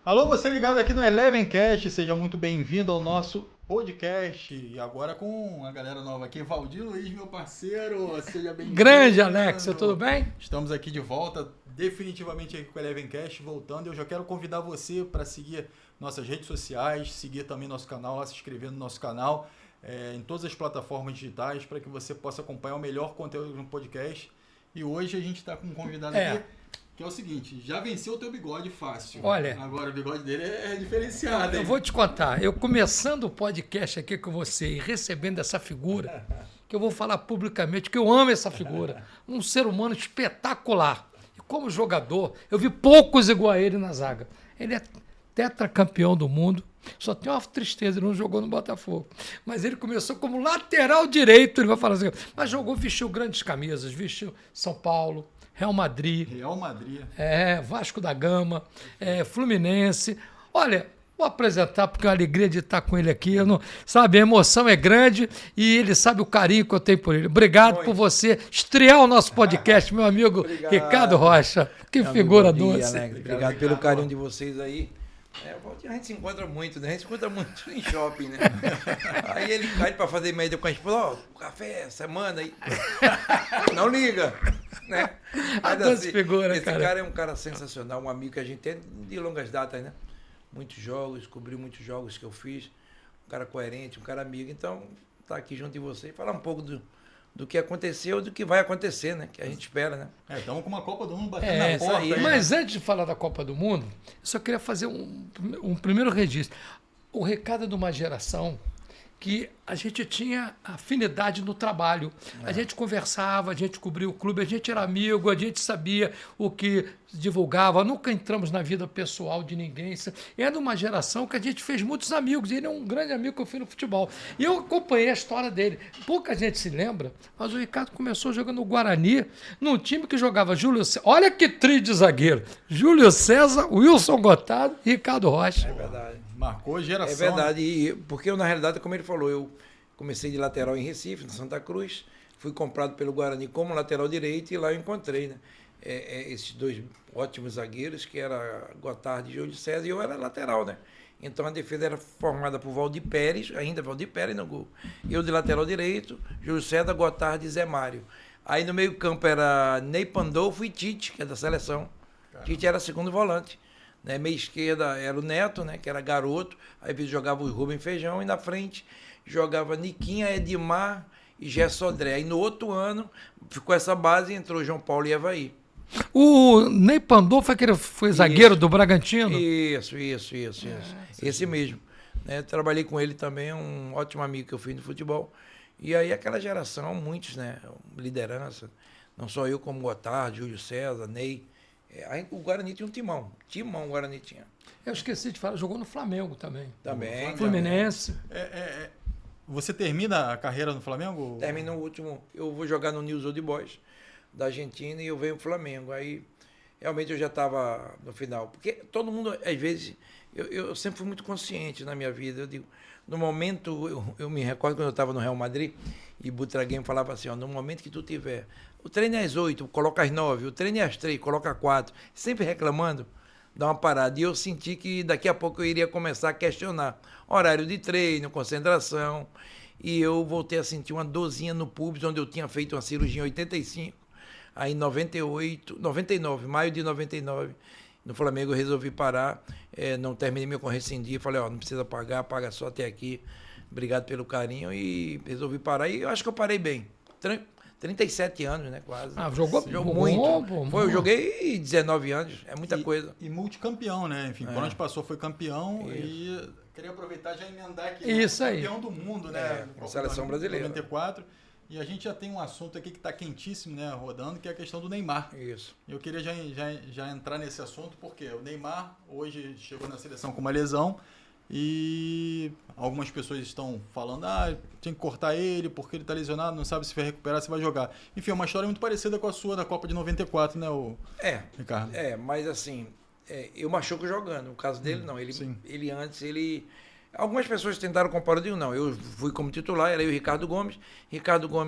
Alô, você ligado aqui no Elevencast, seja muito bem-vindo ao nosso podcast. E agora com a galera nova aqui, Valdir Luiz, meu parceiro, seja Grande Alex, tudo bem-vindo. bem? Estamos aqui de volta, definitivamente aqui com o Elevencast, voltando. Eu já quero convidar você para seguir nossas redes sociais, seguir também nosso canal, lá se inscrever no nosso canal, em todas as plataformas digitais, para que você possa acompanhar o melhor conteúdo no podcast. E hoje a gente está com um convidado aqui. Que é o seguinte, já venceu o teu bigode fácil. Olha, agora o bigode dele é diferenciado, hein? eu vou te contar, eu começando o podcast aqui com você e recebendo essa figura, que eu vou falar publicamente que eu amo essa figura, um ser humano espetacular. E como jogador, eu vi poucos igual a ele na zaga. Ele é tetracampeão do mundo, só tem uma tristeza, ele não jogou no Botafogo. Mas ele começou como lateral direito, ele vai falar assim, mas jogou, vestiu grandes camisas, vestiu São Paulo, Real Madrid. Real Madrid. Vasco da Gama, Fluminense. Olha, vou apresentar porque é uma alegria de estar com ele aqui. Eu não, sabe, a emoção é grande e ele sabe o carinho que eu tenho por ele. Obrigado por você estrear o nosso podcast, meu amigo Ricardo Rocha. Que Meu figura amigo, bom dia, doce. né? Obrigado pelo carinho de vocês aí. A gente se encontra muito, né? A gente se encontra muito em shopping, né? Aí ele cai pra fazer média com a esposa, ó, café, semana aí. Não liga, né? A doce figura, esse cara. cara é um cara sensacional, um amigo que a gente tem de longas datas, né? Muitos jogos, cobriu muitos jogos que eu fiz. Um cara coerente, um cara amigo. Então, tá aqui junto de você e falar um pouco do que aconteceu e do que vai acontecer, né? Que a gente espera, né? Estamos com uma Copa do Mundo batendo na porta aí, aí, Mas né? antes de falar da Copa do Mundo, eu só queria fazer um primeiro registro. O recado de uma geração que a gente tinha afinidade no trabalho. A gente conversava, a gente cobria o clube, a gente era amigo, a gente sabia o que divulgava, nunca entramos na vida pessoal de ninguém. É de uma geração que a gente fez muitos amigos, e ele é um grande amigo que eu fiz no futebol. E eu acompanhei a história dele. Pouca gente se lembra, mas o Ricardo começou jogando no Guarani, num time que jogava Júlio César. Olha que trio de zagueiro. Júlio César, Wilson Gotardo e Ricardo Rocha. É verdade. Marcou geração. É verdade, porque eu, na realidade, como ele falou, eu comecei de lateral em Recife, no Santa Cruz, fui comprado pelo Guarani como lateral direito e lá eu encontrei, né? Esses dois ótimos zagueiros, que era Gotardo e Júlio César, e eu era lateral, né? Então a defesa era formada por Valdir Pérez, ainda Valdir Pérez no gol. Eu de lateral direito, Júlio César, Gotardo e Zé Mário. Aí no meio campo era Ney Pandolfo e Tite, que é da seleção. Caramba. Tite era segundo volante. Né, meia esquerda era o Neto, né, que era garoto, aí jogava o Rubem Feijão, e na frente jogava Niquinha, Edmar e Gerson Sodré. Aí no outro ano ficou essa base e entrou João Paulo e Evaí. O Ney Pandolfo foi aquele foi zagueiro do Bragantino? Isso. Esse mesmo. Né, trabalhei com ele também, um ótimo amigo que eu fiz no futebol. E aí aquela geração, muitos, né, liderança, não só eu como Gotardo, Júlio César, Ney. O Guarani tinha um timão. O Guarani tinha. Eu esqueci de falar, jogou no Flamengo também. Também. Fluminense. Você termina a carreira no Flamengo? Termina o último. Eu vou jogar no News Old Boys da Argentina e eu venho pro Flamengo. Aí, realmente, eu já estava no final. Porque todo mundo, às vezes, eu sempre fui muito consciente na minha vida. Eu digo, no momento, eu me recordo quando eu estava no Real Madrid e Butragueño falava assim, ó, no momento que tu tiver, o treino é às 8, coloca às 9, o treino é às 3, coloca às 4, sempre reclamando, dá uma parada. E eu senti que daqui a pouco eu iria começar a questionar horário de treino, concentração, e eu voltei a sentir uma dorzinha no pubis, onde eu tinha feito uma cirurgia em 85, aí em 98, 99, maio de 99, no Flamengo eu resolvi parar, não terminei meu rescindir, falei, ó, não precisa pagar, paga só até aqui, obrigado pelo carinho, e resolvi parar, e eu acho que eu parei bem. 37 anos, né, quase. Jogou muito. Bom. Eu joguei 19 anos, é muita coisa. E multicampeão, né? Enfim, por onde passou foi campeão. Isso. E queria aproveitar e já emendar aqui. Isso aí. Campeão do mundo, né? Com a seleção brasileira. 94. E a gente já tem um assunto aqui que está quentíssimo, né, rodando, que é a questão do Neymar. Isso. Eu queria já entrar nesse assunto, porque o Neymar hoje chegou na seleção com uma lesão e algumas pessoas estão falando, tem que cortar ele porque ele está lesionado, não sabe se vai recuperar, se vai jogar. Enfim, é uma história muito parecida com a sua da Copa de 94, né, Ricardo? Mas assim, eu machuco jogando, no caso dele não, ele antes, algumas pessoas tentaram comparar, eu digo, não, eu fui como titular, era eu e Ricardo Gomes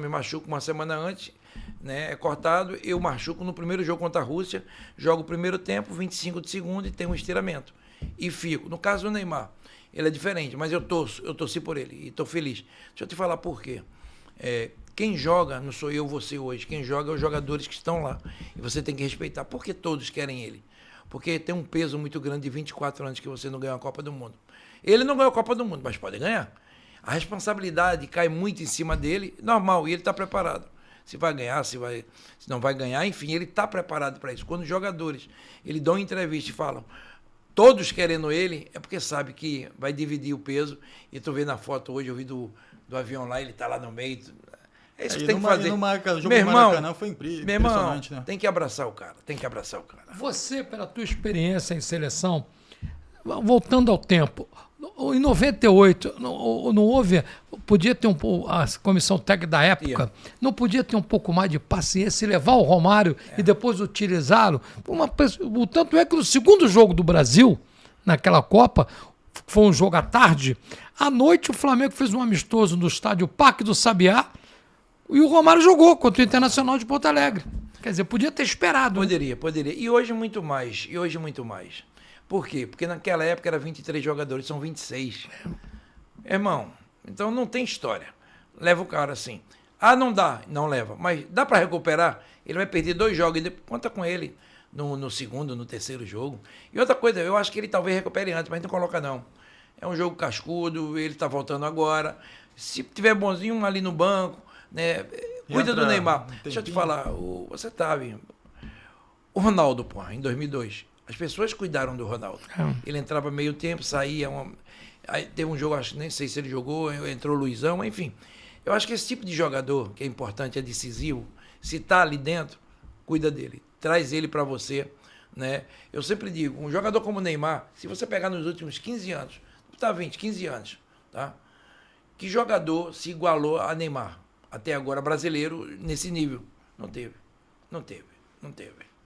machuca uma semana antes, né, é cortado, eu machuco no primeiro jogo contra a Rússia, jogo o primeiro tempo, 25 de segundo e tem um estiramento. e fico. No caso do Neymar, ele é diferente, mas eu torci por ele e estou feliz. Deixa eu te falar por quê. Quem joga, não sou eu, você hoje, quem joga é os jogadores que estão lá. E você tem que respeitar. Por que todos querem ele? Porque tem um peso muito grande de 24 anos que você não ganhou a Copa do Mundo. Ele não ganhou a Copa do Mundo, mas pode ganhar. A responsabilidade cai muito em cima dele, normal, e ele está preparado. Se vai ganhar, se não vai ganhar, enfim, ele está preparado para isso. Quando os jogadores ele dão entrevista e falam, todos querendo ele, é porque sabe que vai dividir o peso. E tu vê na foto hoje, eu vi do avião lá, ele está lá no meio. É isso que tem que fazer. O jogo meu do irmão, Maracanã foi impressionante, né? Tem que abraçar o cara, Você, pela tua experiência em seleção, voltando ao tempo, em 98, não houve, podia ter a comissão técnica da época, não podia ter um pouco mais de paciência e levar o Romário e depois utilizá-lo? O tanto é que no segundo jogo do Brasil, naquela Copa, foi um jogo à tarde, à noite o Flamengo fez um amistoso no estádio Parque do Sabiá e o Romário jogou contra o Internacional de Porto Alegre. Quer dizer, podia ter esperado. Poderia. E hoje muito mais. Por quê? Porque naquela época era 23 jogadores, são 26. Irmão, então não tem história. Leva o cara assim. Ah, não dá. Não leva. Mas dá para recuperar? Ele vai perder 2 jogos e depois conta com ele no segundo, no terceiro jogo. E outra coisa, eu acho que ele talvez recupere antes, mas não coloca não. É um jogo cascudo, ele tá voltando agora. Se tiver bonzinho ali no banco, né? Cuida do Neymar. Deixa eu te falar, você sabe, o Ronaldo, em 2002, as pessoas cuidaram do Ronaldo. Ele entrava meio tempo, saía. Aí teve um jogo, nem sei se ele jogou, entrou o Luizão, enfim. Eu acho que esse tipo de jogador, que é importante, é decisivo, se tá ali dentro, cuida dele. Traz ele para você, né? Eu sempre digo, um jogador como o Neymar, se você pegar nos últimos 15 anos, tá 15 anos, tá? Que jogador se igualou a Neymar? Até agora, brasileiro, nesse nível. Não teve.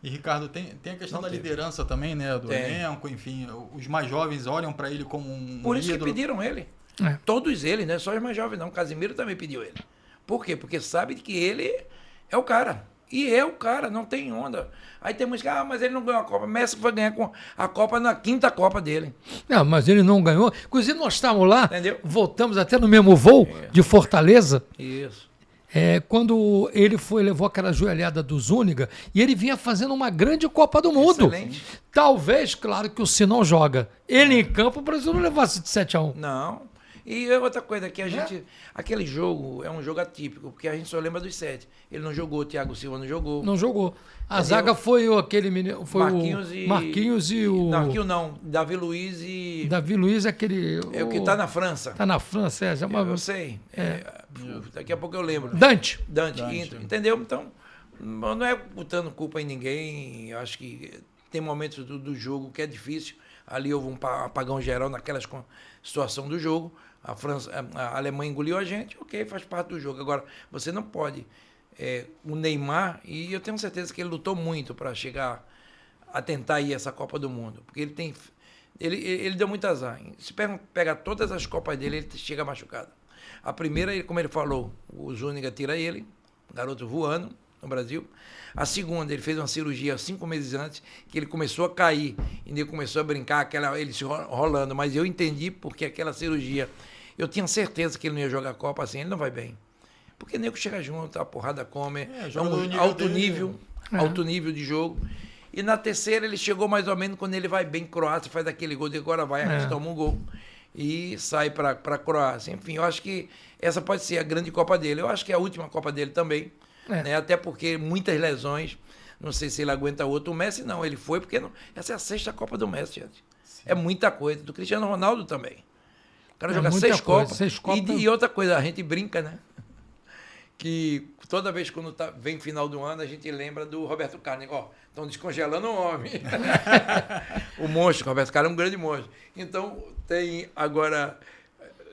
E, Ricardo, tem a questão da liderança também, né? Do elenco, enfim. Os mais jovens olham para ele como um Por isso ídolo. que pediram ele. Todos eles, né? Só os mais jovens não. Casimiro também pediu ele. Por quê? Porque sabe que ele é o cara. E é o cara, não tem onda. Aí temos que, mas ele não ganhou a Copa. Messi foi ganhar com a Copa na 5ª Copa dele. Não, mas ele não ganhou. Inclusive, nós estávamos lá, entendeu? Voltamos até no mesmo voo de Fortaleza. Isso. Quando ele levou aquela joelhada do Zúñiga, e ele vinha fazendo uma grande Copa do Mundo. Excelente. Talvez, claro, que o Se não joga. Ele em campo, o Brasil não levasse de 7-1. Não. E outra coisa, que a gente. Aquele jogo é um jogo atípico, porque a gente só lembra dos 7. Ele não jogou, o Thiago Silva não jogou. Não jogou. A zaga foi aquele menino. Foi Marquinhos e o. Marquinhos não. Davi Luiz e. Davi Luiz é aquele. É o que tá na França. Tá na França, eu sei. Daqui a pouco eu lembro. Dante. Entendeu? Então, não é botando culpa em ninguém. Eu acho que tem momentos do jogo que é difícil. Ali houve um apagão geral naquela situação do jogo. A Alemanha engoliu a gente, ok, faz parte do jogo. Agora, você não pode. O Neymar, e eu tenho certeza que ele lutou muito para chegar a tentar ir essa Copa do Mundo. Porque ele deu muito azar. Se pegar todas as Copas dele, ele chega machucado. A primeira, como ele falou, o Zúñiga tira ele, garoto voando no Brasil. A segunda, ele fez uma cirurgia 5 meses antes, que ele começou a cair, e ele começou a brincar, ele se rolando. Mas eu entendi porque aquela cirurgia, eu tinha certeza que ele não ia jogar a Copa assim, ele não vai bem. Porque o nego chega junto, a porrada come, alto nível de jogo. E na terceira ele chegou mais ou menos quando ele vai bem, Croácia faz aquele gol, e agora vai, a gente toma um gol. E sai para a Croácia. Enfim, eu acho que essa pode ser a grande Copa dele. Eu acho que é a última Copa dele também. Né? Até porque muitas lesões, não sei se ele aguenta outra. O Messi não, ele foi porque essa é a 6ª Copa do Messi, gente. Sim. É muita coisa. Do Cristiano Ronaldo também. O cara joga 6 Copas. E outra coisa, a gente brinca, né? Que toda vez quando vem final do ano, a gente lembra do Roberto Carlos. Estão descongelando o homem. O monstro, Roberto Carlos é um grande monstro. Então, tem agora...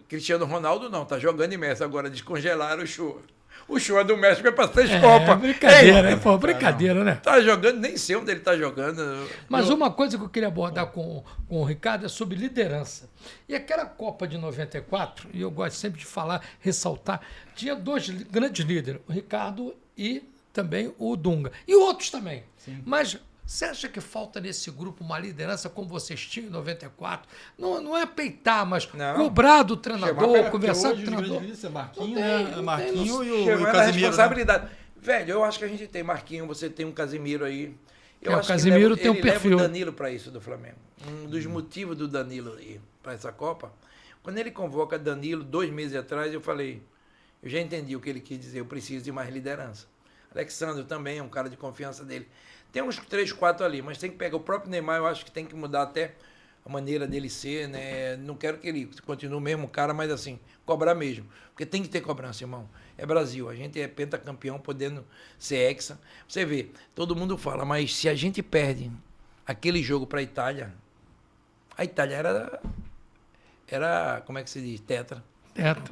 Cristiano Ronaldo não, tá jogando em Messi. Agora descongelaram o show. O show é do México, é para 6 Copas. Brincadeira, brincadeira, né? Tá jogando, nem sei onde ele tá jogando. Mas uma coisa que eu queria abordar com o Ricardo é sobre liderança. E aquela Copa de 94, e eu gosto sempre de falar, ressaltar, tinha 2 grandes líderes, o Ricardo e também o Dunga. E outros também. Sim. Mas Você acha que falta nesse grupo uma liderança como vocês tinham em 94? Não é peitar, mas cobrar do treinador, conversar com o treinador. Hoje Marquinhos, né? Marquinhos e o Chegou a Casemiro. responsabilidade. Né? Velho, eu acho que a gente tem Marquinhos, você tem um Casemiro aí. Eu acho o Casemiro tem um perfil. Leva o Danilo para isso do Flamengo. Um dos motivos do Danilo ir para essa Copa, quando ele convoca Danilo 2 meses atrás, eu falei, eu já entendi o que ele quis dizer, eu preciso de mais liderança. Alexandre também é um cara de confiança dele. Tem uns 3, 4 ali, mas tem que pegar o próprio Neymar, eu acho que tem que mudar até a maneira dele ser, né? Não quero que ele continue o mesmo cara, mas assim, cobrar mesmo. Porque tem que ter cobrança, irmão. É Brasil, a gente é pentacampeão, podendo ser hexa. Você vê, todo mundo fala, mas se a gente perde aquele jogo para a Itália era, como é que se diz? Tetra.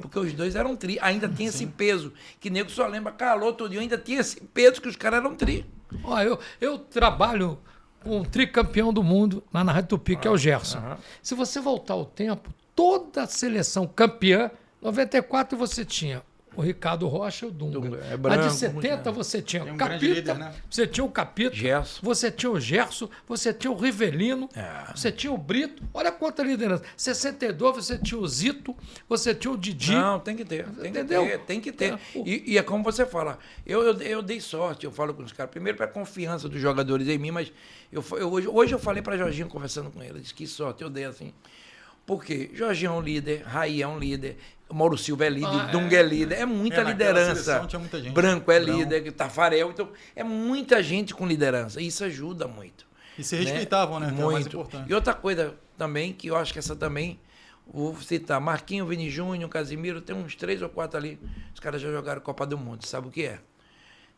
Porque os dois eram tri, ainda tinha esse peso, que nego só lembra, calor todo dia, ainda tinha esse peso que os caras eram tri. Ó, eu trabalho com um tricampeão do mundo lá na Rádio Tupi, que é o Gerson. Se você voltar ao tempo, toda a seleção campeã, 94 você tinha o Ricardo Rocha e o Dunga. É branco, a de 70 você tinha o Capita, líder, né? você tinha o Capita, Gerson. você tinha o Gerson, você tinha o Rivelino, você tinha o Brito. Olha quanta liderança. 62 você tinha o Zito, você tinha o Didi. Não, tem que ter. Tem que ter. E é como você fala. Eu dei sorte, eu falo com os caras. Primeiro para a confiança dos jogadores em mim, mas hoje eu falei para Jorginho conversando com ele. Disse que sorte eu dei assim. Por quê? Jorginho é um líder, Raí é um líder, Mauro Silva é líder, Dunga é líder, é muita liderança. Tinha muita gente. Branco é líder, Tafarel, então é muita gente com liderança. E isso ajuda muito. E se respeitavam, né? Que é o mais Muito. importante. E outra coisa também, que eu acho que essa também, vou citar, Marquinhos, Vini Júnior, Casemiro, tem uns 3 ou 4 ali, os caras já jogaram Copa do Mundo, sabe o que é?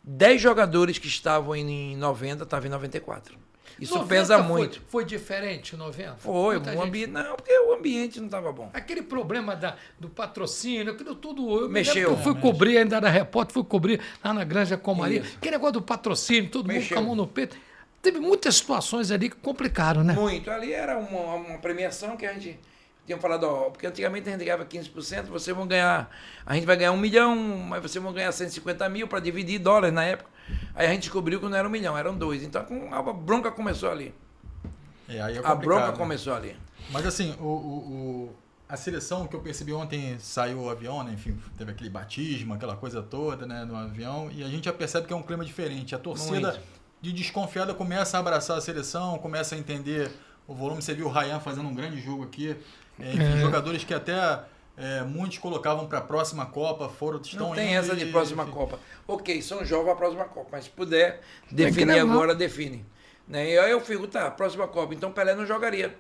10 jogadores que estavam em 90 estavam em 94. Isso pesa muito. Foi diferente em 90? Foi, não, porque o ambiente não estava bom. Aquele problema do patrocínio, aquilo tudo. Mexeu. Eu fui cobrir, ainda era repórter, fui cobrir lá na Granja Comari. Aquele negócio do patrocínio, todo mundo com a mão no peito. Teve muitas situações ali que complicaram, né? Muito. Ali era uma premiação que a gente tinha falado, porque antigamente a gente ganhava 15%, a gente vai ganhar 1 milhão, mas vocês vão ganhar 150 mil para dividir dólares na época. Aí a gente descobriu que não era 1 milhão, eram 2. Então a bronca começou ali. Aí é a bronca né? começou ali. Mas assim, a seleção que eu percebi ontem, saiu o avião, né? Enfim, teve aquele batismo, aquela coisa toda, né, no avião, e a gente já percebe que é um clima diferente. A torcida de desconfiada começa a abraçar a seleção, começa a entender o volume. Você viu o Ryan fazendo um grande jogo aqui. Enfim, jogadores que até muitos colocavam para a próxima Copa, estão não tem essa de próxima Copa. Ok, são jovens para a próxima Copa, mas se puder definir agora, define. Né? E aí eu fico, próxima Copa, então Pelé não jogaria.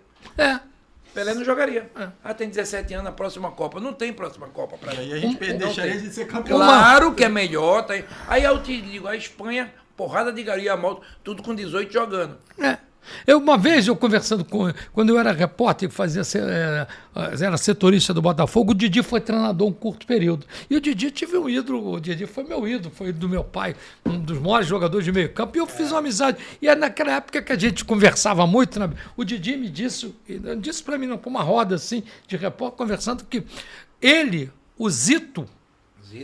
Pelé não jogaria. Tem 17 anos na próxima Copa. Não tem próxima Copa para ele. E aí a gente deixaria de ser campeão. Claro que é melhor. Aí eu te digo, a Espanha, porrada de garia malta, tudo com 18 jogando. Uma vez eu conversando quando eu era repórter, era setorista do Botafogo, o Didi foi treinador um curto período. E o Didi tive um ídolo, o Didi foi meu ídolo, foi do meu pai, um dos maiores jogadores de meio campo, e eu fiz uma amizade. E é naquela época que a gente conversava muito, né? O Didi me disse para mim, com uma roda assim, de repórter, conversando, que ele, o Zito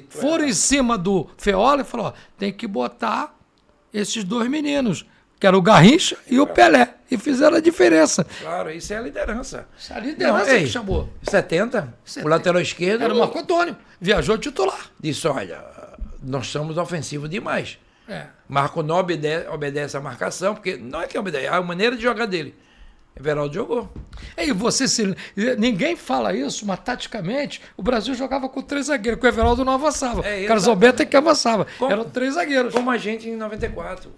foram em cima do Feola e falou, tem que botar esses 2 meninos, que era o Garrincha e o Pelé. E fizeram a diferença. Claro, isso é a liderança. Isso é a liderança que chamou. 70, o lateral esquerdo... Era o Marco Antônio. Viajou titular. Disse, olha, nós somos ofensivos demais. Marco não obedece à marcação, porque não é que obedece, é a maneira de jogar dele. Everaldo jogou. E ninguém fala isso, mas taticamente o Brasil jogava com 3 zagueiros, que o Everaldo não avançava. Carlos Alberto é que avançava. Eram 3 zagueiros. Como a gente em 94.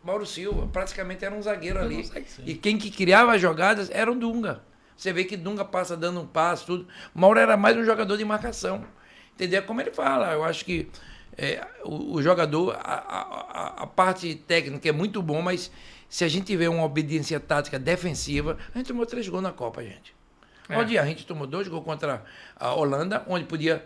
Mauro Silva praticamente era um zagueiro ali. E quem que criava as jogadas era o Dunga. Você vê que Dunga passa dando um passo, tudo. Mauro era mais um jogador de marcação. Entendeu? Como ele fala, eu acho que o jogador, a parte técnica é muito bom, mas se a gente tiver uma obediência tática defensiva, a gente tomou 3 gols na Copa, gente. Onde a gente tomou 2 gols contra a Holanda, onde podia...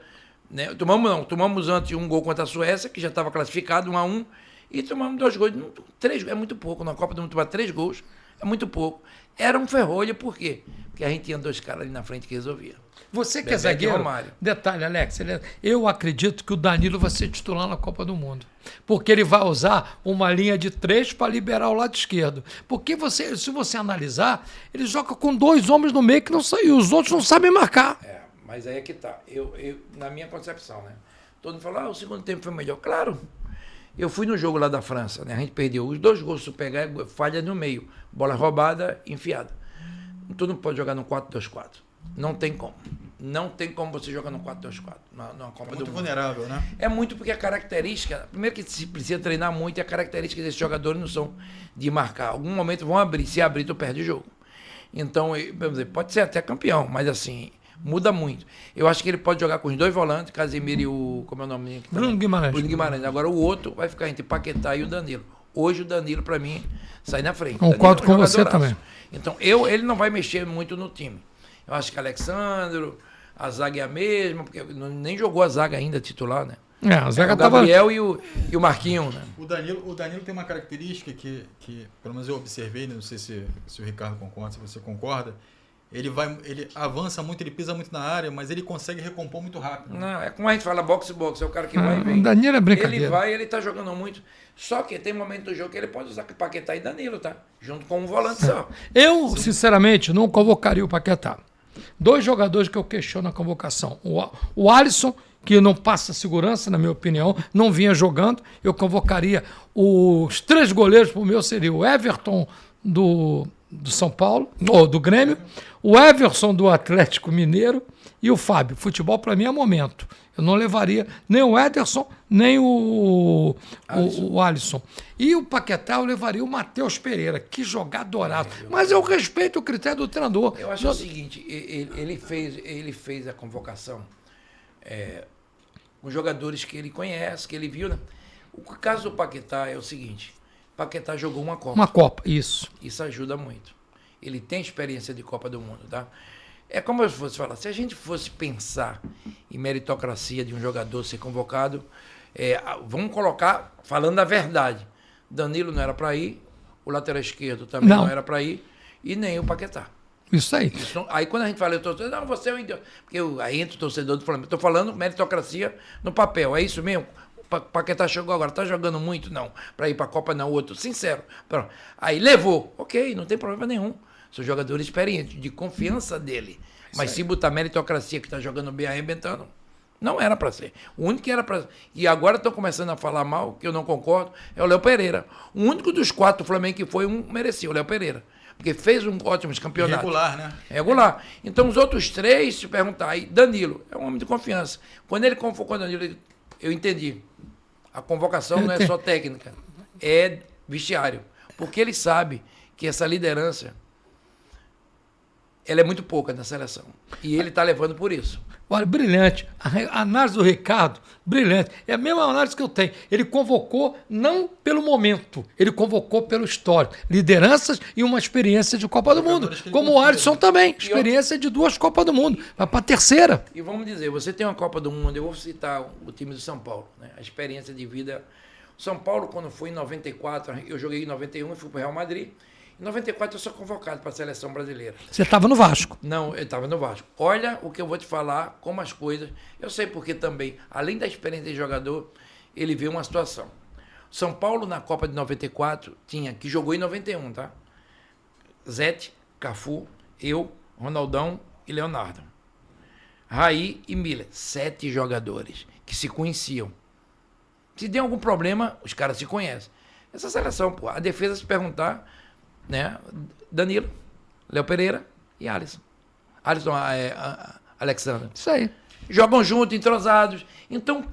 Né, tomamos antes 1 gol contra a Suécia, que já estava classificado, 1-1, e tomamos 2 gols. 3 é muito pouco. Na Copa do Mundo tomar 3 gols é muito pouco. Era um ferrolho, por quê? Porque a gente tinha 2 caras ali na frente que resolvia. Você que é Bebeto e zagueiro, Romário. detalhe, Alex, eu acredito que o Danilo vai ser titular na Copa do Mundo. Porque ele vai usar uma linha de 3 para liberar o lado esquerdo. Porque se você analisar, ele joga com 2 homens no meio que não e os outros não sabem marcar. Mas aí é que tá. Eu, na minha concepção, né? Todo mundo fala, o segundo tempo foi melhor. Claro. Eu fui no jogo lá da França, né? A gente perdeu os 2 gols, se pegar, falha no meio. Bola roubada, enfiada. Tu não pode jogar no 4-2-4. Não tem como. Não tem como você jogar no 4-2-4 numa Copa do Mundo. Muito vulnerável, né? É muito porque a característica... Primeiro que se precisa treinar muito e a característica desses jogadores não são de marcar. Algum momento vão abrir. Se abrir, tu perde o jogo. Então, vamos dizer, pode ser até campeão, mas assim, muda muito. Eu acho que ele pode jogar com os 2 volantes, Casemiro e o... Como é o nome? Bruno Guimarães. Bruno Guimarães. Agora o outro vai ficar entre Paquetá e o Danilo. Hoje o Danilo, para mim, sai na frente. Concordo com você jogadoraço. também. Então, ele não vai mexer muito no time. Eu acho que Alexandro, a zaga é a mesma, porque nem jogou a zaga ainda titular, né? A zaga o tava... Gabriel e o Marquinhos, né? O Danilo tem uma característica que pelo menos eu observei, não sei se o Ricardo concorda, se você concorda. Ele avança muito, ele pisa muito na área, mas ele consegue recompor muito rápido. Não, é como a gente fala, boxe, é o cara que vai e vem. O Danilo é brincadeira. Ele tá jogando muito. Só que tem momento do jogo que ele pode usar Paquetá e Danilo, tá? Junto com um volante só. Eu, sinceramente, não convocaria o Paquetá. 2 jogadores que eu questiono na convocação. O Alisson, que não passa segurança, na minha opinião, não vinha jogando. Eu convocaria os 3 goleiros, para o meu seria o Everton do São Paulo, ou do Grêmio, o Everson do Atlético Mineiro e o Fábio. Futebol, para mim, é momento. Eu não levaria nem o Ederson, nem o Alisson. E o Paquetá eu levaria o Matheus Pereira, que jogadoraço. Mas eu respeito o critério do treinador. Eu acho o seguinte, ele fez a convocação com jogadores que ele conhece, que ele viu. Né? O caso do Paquetá é o seguinte, Paquetá jogou uma Copa. Uma Copa, isso. Isso ajuda muito. Ele tem experiência de Copa do Mundo, tá? É como eu fosse falar, se a gente fosse pensar em meritocracia de um jogador ser convocado, vamos colocar, falando a verdade, Danilo não era para ir, o lateral esquerdo também não era para ir, e nem o Paquetá. Isso aí. Aí quando a gente fala, não, você é um idiota, porque aí entra o torcedor do Flamengo, estou falando meritocracia no papel, é isso mesmo? O Paquetá chegou agora, está jogando muito? Não. Para ir para a Copa, não. O outro, sincero. Pronto. Aí levou. Ok, não tem problema nenhum. São jogadores experientes, de confiança dele. Mas se botar meritocracia, que está jogando bem, arrebentando, não era para ser. O único que era para... E agora estão começando a falar mal, que eu não concordo, é o Léo Pereira. O único dos 4 do Flamengo que foi, merecia, o Léo Pereira. Porque fez um ótimo campeonato. Regular, né? Regular. Então, os outros 3, se perguntar, aí, Danilo, é um homem de confiança. Quando ele convocou Danilo, eu entendi. A convocação não é só técnica, é vestiário. Porque ele sabe que essa liderança, ela é muito pouca na seleção. E ele está levando por isso. Olha, brilhante. A análise do Ricardo, brilhante. É a mesma análise que eu tenho. Ele convocou não pelo momento, ele convocou pelo histórico. Lideranças e uma experiência de Copa do Mundo. Como o Alisson também. Experiência de 2 Copas do Mundo. Vai para a 3ª. E vamos dizer, você tem uma Copa do Mundo, eu vou citar o time do São Paulo, né? A experiência de vida. O São Paulo, quando foi em 94, eu joguei em 91 e fui para o Real Madrid. Em 94 eu sou convocado para a seleção brasileira. Você estava no Vasco. Não, eu estava no Vasco. Olha o que eu vou te falar, como as coisas... Eu sei porque também, além da experiência de jogador, ele viu uma situação. São Paulo, na Copa de 94, que jogou em 91, tá? Zete, Cafu, eu, Ronaldão e Leonardo. Raí e Miller. 7 jogadores que se conheciam. Se der algum problema, os caras se conhecem. Essa seleção, pô, a defesa se perguntar... Né? Danilo, Léo Pereira e Alisson. Alexandre. Isso aí. Jogam juntos, entrosados. Então,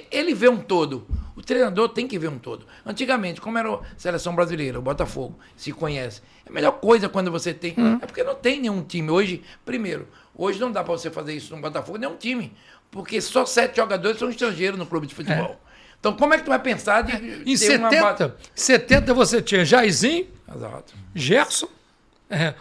ele vê um todo. O treinador tem que ver um todo. Antigamente, como era a seleção brasileira, o Botafogo, se conhece. É a melhor coisa quando você tem... É porque não tem nenhum time. Hoje não dá para você fazer isso no Botafogo, nenhum time. Porque só 7 jogadores são estrangeiros no clube de futebol. Então, como é que tu vai pensar de em 70 você tinha Jairzinho, Exato. Gerson,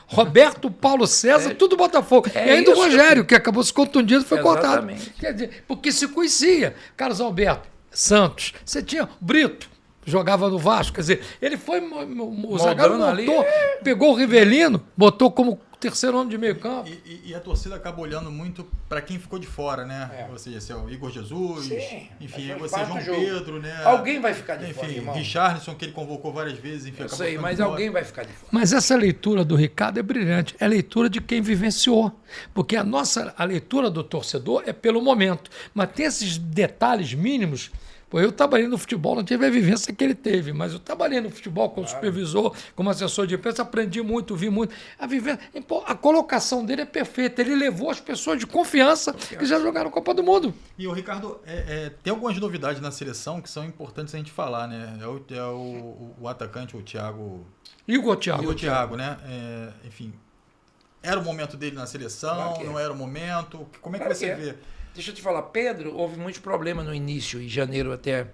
Roberto, Paulo César, tudo Botafogo. E ainda isso. o Rogério, que acabou se contundindo, foi Exatamente. cortado. Quer dizer, porque se conhecia. Carlos Alberto, Santos, você tinha Brito, jogava no Vasco. Quer dizer, ele foi. O Zagallo ali, montou, pegou o Rivelino, botou como terceiro homem de meio campo. E a torcida acaba olhando muito para quem ficou de fora, né? Ou seja, se é o Igor Jesus, Sim, enfim, mas você faz João parte do jogo. Pedro, né? Alguém vai ficar de fora, Enfim, irmão. Richarlison, que ele convocou várias vezes, enfim, Eu acabou sei, ficando mas de fora. alguém vai ficar de fora. Mas essa leitura do Ricardo é brilhante. É a leitura de quem vivenciou. Porque a leitura do torcedor é pelo momento. Mas tem esses detalhes mínimos. Pô, eu trabalhei no futebol, não tive a vivência que ele teve, mas eu trabalhei no futebol como supervisor, como assessor de imprensa, aprendi muito, vi muito. A colocação dele é perfeita. Ele levou as pessoas de confiança que já jogaram Copa do Mundo. E o Ricardo, tem algumas novidades na seleção que são importantes a gente falar, né? O atacante, o Thiago. Igor Thiago. Igor Thiago, né? Enfim, era o momento dele na seleção, Claro que é. não era o momento? Como é que Claro você que é. vê? Deixa eu te falar, Pedro, houve muitos problemas no início, em janeiro até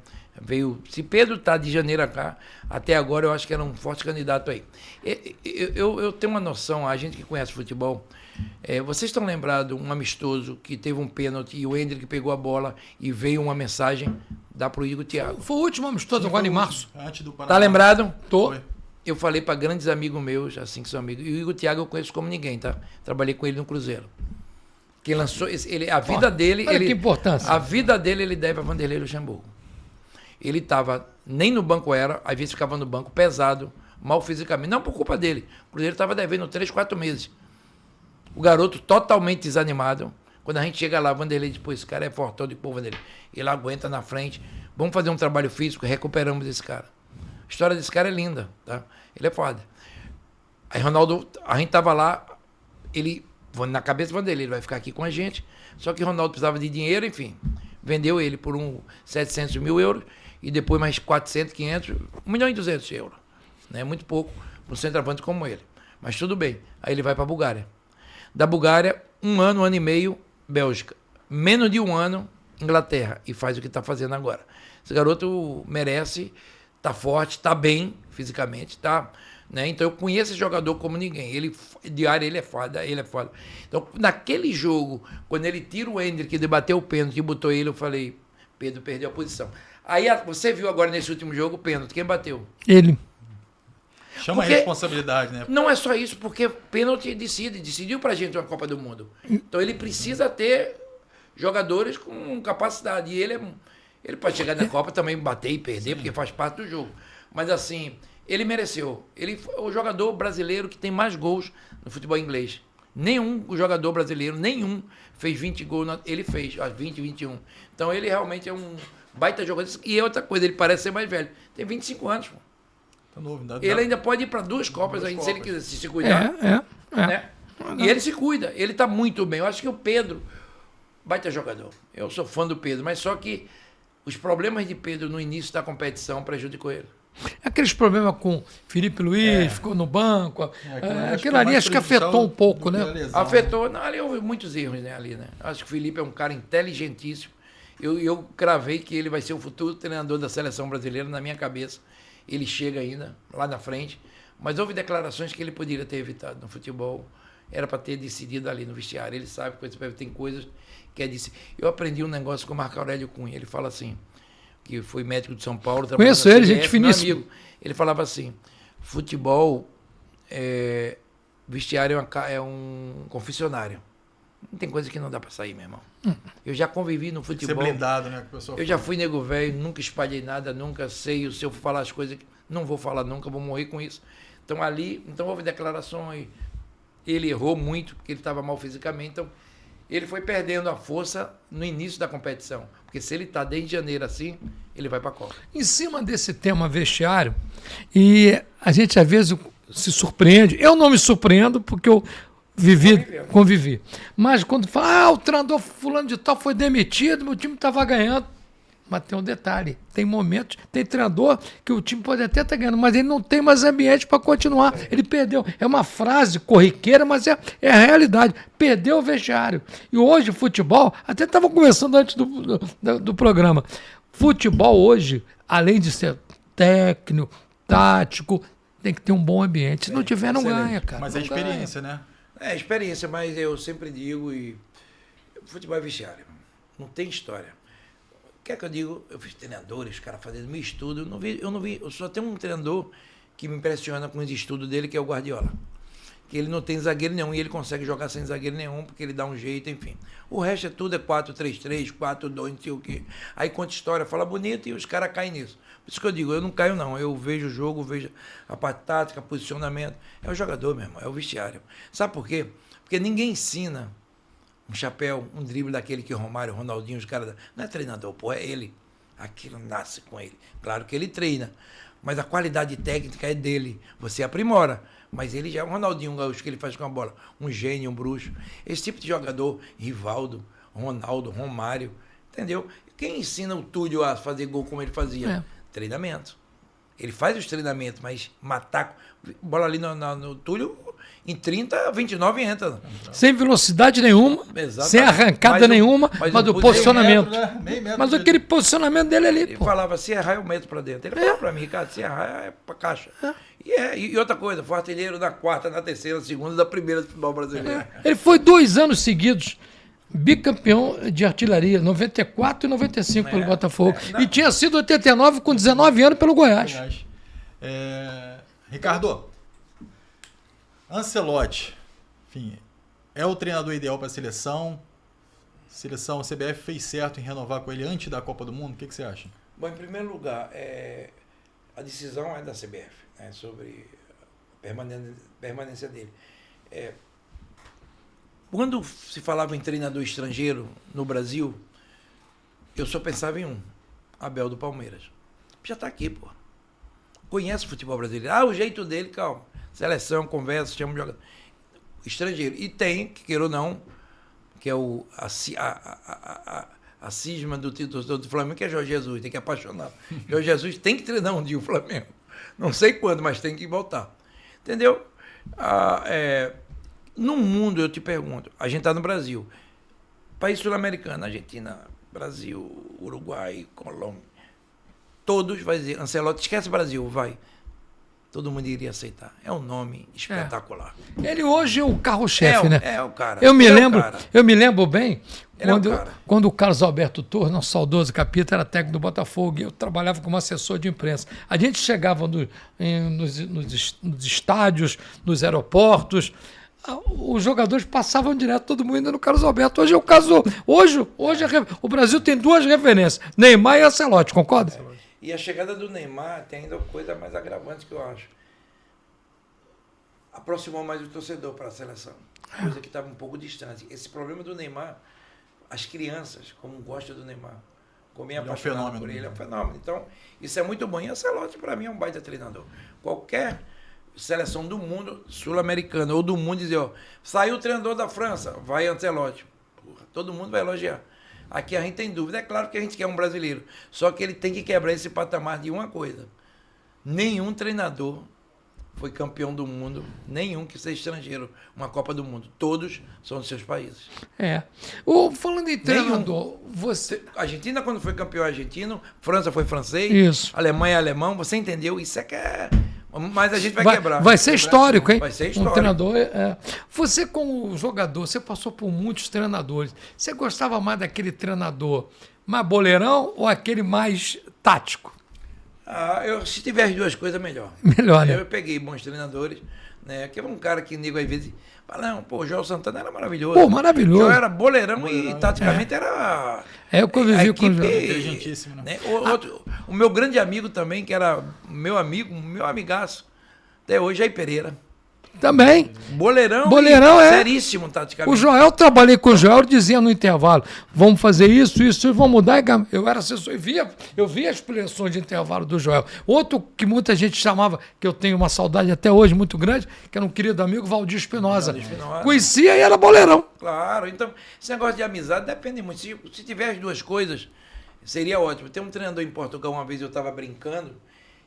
veio. Se Pedro está de janeiro a cá, até agora eu acho que era um forte candidato aí. Eu tenho uma noção, a gente que conhece futebol, vocês estão lembrados um amistoso que teve um pênalti e o Hendrick pegou a bola e veio uma mensagem dar para o Igor Thiago. Foi o último amistoso agora em março. Antes do Tá lembrado? Tô. Foi. Eu falei para grandes amigos meus, assim que são amigos, e o Igor Thiago eu conheço como ninguém, tá? Trabalhei com ele no Cruzeiro. Quem lançou a vida dele, olha que importância. A vida dele ele deve a Vanderlei Luxemburgo. Ele estava nem no banco às vezes ficava no banco pesado, mal fisicamente, não por culpa dele. O Cruzeiro estava devendo 3, 4 meses. O garoto totalmente desanimado. Quando a gente chega lá, Vanderlei diz, pô, esse cara é fortão de pô, Vanderlei. Ele aguenta na frente. Vamos fazer um trabalho físico, recuperamos esse cara. A história desse cara é linda, tá? Ele é foda. Aí Ronaldo, a gente tava lá, ele na cabeça do Vanderlei, ele vai ficar aqui com a gente. Só que Ronaldo precisava de dinheiro, enfim. Vendeu ele por 700 mil euros e depois mais 400, 500, 1 milhão e 200 euros. Né? Muito pouco para um centroavante como ele. Mas tudo bem. Aí ele vai para a Bulgária. Da Bulgária, 1 ano, 1 ano e meio, Bélgica. Menos de 1 ano, Inglaterra. E faz o que está fazendo agora. Esse garoto merece, está forte, está bem fisicamente, tá? Né? Então eu conheço esse jogador como ninguém. Ele, de área, ele é foda, ele é foda. Então, naquele jogo, quando ele tira o Hendrick, ele bateu o pênalti e botou ele, eu falei, Pedro perdeu a posição. Aí você viu agora nesse último jogo o pênalti, quem bateu? Ele. Chama Porque a responsabilidade, né? Não é só isso, porque pênalti decidiu pra gente uma Copa do Mundo. Então ele precisa ter jogadores com capacidade. E ele pode chegar na Copa também bater e perder, porque faz parte do jogo. Mas assim, ele mereceu. Ele foi o jogador brasileiro que tem mais gols no futebol inglês. Nenhum jogador brasileiro, fez 20 gols. Ele fez, 20, 21. Então ele realmente é um baita jogador. E outra coisa, ele parece ser mais velho. Tem 25 anos, pô. Tá novo, Ele ainda pode ir para 2 Copas ainda, se ele quiser se cuidar. Né? E ele se cuida, ele está muito bem. Eu acho que o Pedro, baita jogador. Eu sou fã do Pedro, mas só que os problemas de Pedro no início da competição prejudicou ele. Aqueles problemas com Felipe Luiz, ficou no banco. Aquilo ali acho que afetou um pouco, né? Lesão, Afetou. Não, ali houve muitos erros, né, ali, né? Acho que o Felipe é um cara inteligentíssimo. Eu cravei que ele vai ser o futuro treinador da seleção brasileira na minha cabeça. Ele chega ainda lá na frente. Mas houve declarações que ele poderia ter evitado no futebol. Era para ter decidido ali no vestiário. Ele sabe que tem coisas que é disso. Eu aprendi um negócio com o Marco Aurélio Cunha. Ele fala assim, que foi médico de São Paulo. Conheço ele, gente finíssima. Amigo. Ele falava assim, futebol, vestiário é um confessionário. Não tem coisa que não dá para sair, meu irmão. Eu já convivi no futebol. Ser blindado, né? Que o pessoal Eu já fui nego velho, nunca espalhei nada, nunca sei. Se eu falar as coisas, não vou falar nunca, vou morrer com isso. Então houve declarações. Ele errou muito, porque ele estava mal fisicamente. Então, ele foi perdendo a força no início da competição. Porque se ele está desde janeiro assim, ele vai para a Copa. Em cima desse tema vestiário, e a gente às vezes se surpreende. Eu não me surpreendo, porque eu convivi. Mas quando fala, o treinador fulano de tal foi demitido, meu time estava ganhando. Mas tem um detalhe, tem momentos, tem treinador que o time pode até estar ganhando, mas ele não tem mais ambiente para continuar. Ele perdeu. É uma frase corriqueira, mas é a realidade. Perdeu o vestiário. E hoje, futebol, até estava conversando antes do programa, futebol hoje, além de ser técnico, tático, tem que ter um bom ambiente. Se não tiver, não ganha, cara. Mas não é experiência, né? É experiência, mas eu sempre digo, futebol é vestiário. Não tem história. que é que eu digo? Eu fiz treinadores, os caras fazendo meu estudo. Eu só tenho um treinador que me impressiona com os estudos dele, que é o Guardiola. Que ele não tem zagueiro nenhum e ele consegue jogar sem zagueiro nenhum, porque ele dá um jeito, enfim. O resto é tudo 4-3-3, 4-2, não sei o quê. Aí conta história, fala bonito e os caras caem nisso. Por isso que eu digo, eu não caio não. Eu vejo o jogo, vejo a parte tática, posicionamento. É o jogador mesmo, é o vestiário. Sabe por quê? Porque ninguém ensina um chapéu, um drible daquele que Romário, Ronaldinho, os caras... Não é treinador, pô, é ele. Aquilo nasce com ele. Claro que ele treina, mas a qualidade técnica é dele. Você aprimora. Mas ele já é um Ronaldinho Gaúcho, que ele faz com a bola. Um gênio, um bruxo. Esse tipo de jogador, Rivaldo, Ronaldo, Romário, entendeu? Quem ensina o Túlio a fazer gol como ele fazia? É. Treinamento. Ele faz os treinamentos, mas matar... Bola ali no Túlio, em 30, 29 entra. Sem velocidade nenhuma, Exatamente. sem arrancada nenhuma, mas do posicionamento. Meio metro Mas de- aquele posicionamento dele ali, Ele pô. falava, se errar eu meto pra dentro. Ele falava pra mim, Ricardo, se errar é pra caixa. E outra coisa, foi artilheiro na quarta, na terceira, na segunda, da primeira do futebol brasileiro. Ele foi 2 anos seguidos bicampeão de artilharia, 94 e 95 pelo Botafogo. não. E tinha sido 89 com 19 anos pelo Goiás. Aliás, Ricardo, Ancelotti, enfim, é o treinador ideal para a seleção? Seleção, CBF fez certo em renovar com ele antes da Copa do Mundo? O que você acha? Bom, em primeiro lugar, a decisão é da CBF, né, sobre a permanência dele. Quando se falava em treinador estrangeiro no Brasil, eu só pensava em um, Abel do Palmeiras. Já está aqui, pô. Conhece o futebol brasileiro. O jeito dele, calma. Seleção, conversa, chama de jogador. Estrangeiro. E tem, que queira ou não, que é a cisma do título do Flamengo, que é Jorge Jesus, tem que apaixonar. Jorge Jesus tem que treinar um dia o Flamengo. Não sei quando, mas tem que voltar. Entendeu? No mundo, eu te pergunto, a gente está no Brasil, país sul-americano, Argentina, Brasil, Uruguai, Colômbia, todos vai dizer, Ancelotti, esquece Brasil, vai. Todo mundo iria aceitar. É um nome espetacular. Ele hoje é o carro-chefe, né? É o cara. Eu me Ele é o lembro, cara. eu me lembro bem Ele é o cara. quando o Carlos Alberto Torres, nosso saudoso capita, era técnico do Botafogo, e eu trabalhava como assessor de imprensa. A gente chegava nos estádios, nos aeroportos, os jogadores passavam direto, todo mundo indo no Carlos Alberto. Hoje é o caso. Hoje o Brasil tem 2 referências: Neymar e Ancelotti, concorda? E a chegada do Neymar tem ainda coisa mais agravante que eu acho. Aproximou mais o torcedor para a seleção. Coisa que estava um pouco distante. Esse problema do Neymar, as crianças, como gostam do Neymar, como é apaixonado por ele, é um fenômeno. Então, isso é muito bom. E Ancelotti, para mim, é um baita treinador. Qualquer seleção do mundo, sul-americana ou do mundo, dizer, ó, saiu o treinador da França, vai Ancelotti. Porra, todo mundo vai elogiar. Aqui a gente tem dúvida. É claro que a gente quer um brasileiro. Só que ele tem que quebrar esse patamar de uma coisa. Nenhum treinador foi campeão do mundo, nenhum que seja estrangeiro, uma Copa do Mundo. Todos são dos seus países. Falando em treinador, você... Argentina, quando foi campeão argentino, França foi francês, Isso. Alemanha é alemão, você entendeu? Isso é que é... Mas a gente vai quebrar. Vai ser histórico, hein? Vai ser histórico. Um treinador. Você, como jogador, você passou por muitos treinadores. Você gostava mais daquele treinador mais boleirão ou aquele mais tático? Se tiver as duas coisas, melhor. Melhor, né? Eu peguei bons treinadores, né? Que é um cara que nego às vezes fala, não, pô, o João Santana era maravilhoso. Pô, maravilhoso. O João era boleirão e taticamente era... É o que eu vivi com o João. Inteligentíssimo, né? O meu grande amigo também, que era meu amigaço, até hoje, Jair Pereira. Também. Boleirão seríssimo taticamente. O Joel, trabalhei com o Joel, dizia no intervalo, vamos fazer isso, vamos mudar. Eu era assessor e eu via as expressões de intervalo do Joel. Outro que muita gente chamava, que eu tenho uma saudade até hoje muito grande, que era um querido amigo, Valdir Espinosa. Conhecia e era boleirão. Claro, então esse negócio de amizade depende muito. Se tiver as duas coisas, seria ótimo. Tem um treinador em Portugal, uma vez eu estava brincando,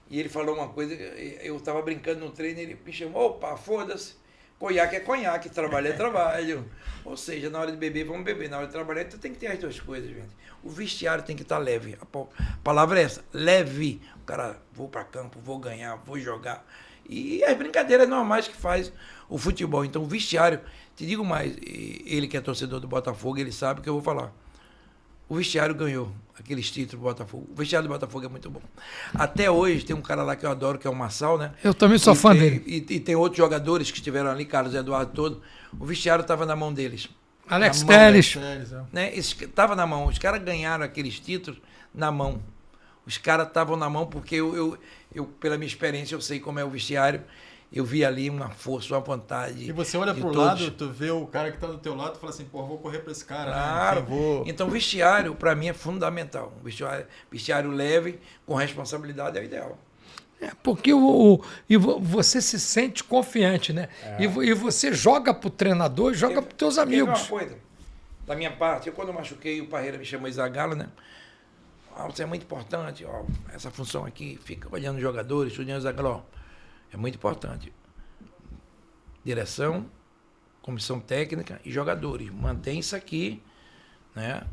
e ele falou uma coisa, eu estava brincando no treino, ele me chamou, opa, foda-se, conhaque é conhaque, trabalho é trabalho. Ou seja, na hora de beber, vamos beber, na hora de trabalhar, então tem que ter as duas coisas, gente. O vestiário tem que estar leve, a palavra é essa, leve. O cara, vou para campo, vou ganhar, vou jogar. E as brincadeiras normais que faz o futebol. Então o vestiário, te digo mais, ele que é torcedor do Botafogo, ele sabe o que eu vou falar. o vestiário ganhou aqueles títulos do Botafogo. O vestiário do Botafogo é muito bom. Até hoje tem um cara lá que eu adoro, que é o Marçal, né? Eu também sou fã dele. E tem outros jogadores que estiveram ali, Carlos Eduardo todo. O vestiário estava na mão deles. Alex Na mão Telles. né? Estava na mão. Os caras ganharam aqueles títulos na mão. Os caras estavam na mão porque eu, pela minha experiência, eu sei como é o vestiário. Eu vi ali uma força, uma vontade. E você olha pro lado, tu vê o cara que tá do teu lado e fala assim, pô, vou correr pra esse cara. Claro. Né? Vou... Então, vestiário, para mim, é fundamental. Vestiário leve, com responsabilidade, é o ideal. Porque você se sente confiante, né? E você joga pro treinador e joga pros teus amigos. Uma coisa, da minha parte, eu quando eu machuquei, o Parreira me chamou Zagallo, né? Você é muito importante, ó, essa função aqui, fica olhando os jogadores, estudando Zagallo, ó. É muito importante. Direção, comissão técnica e jogadores. Mantém isso aqui, né?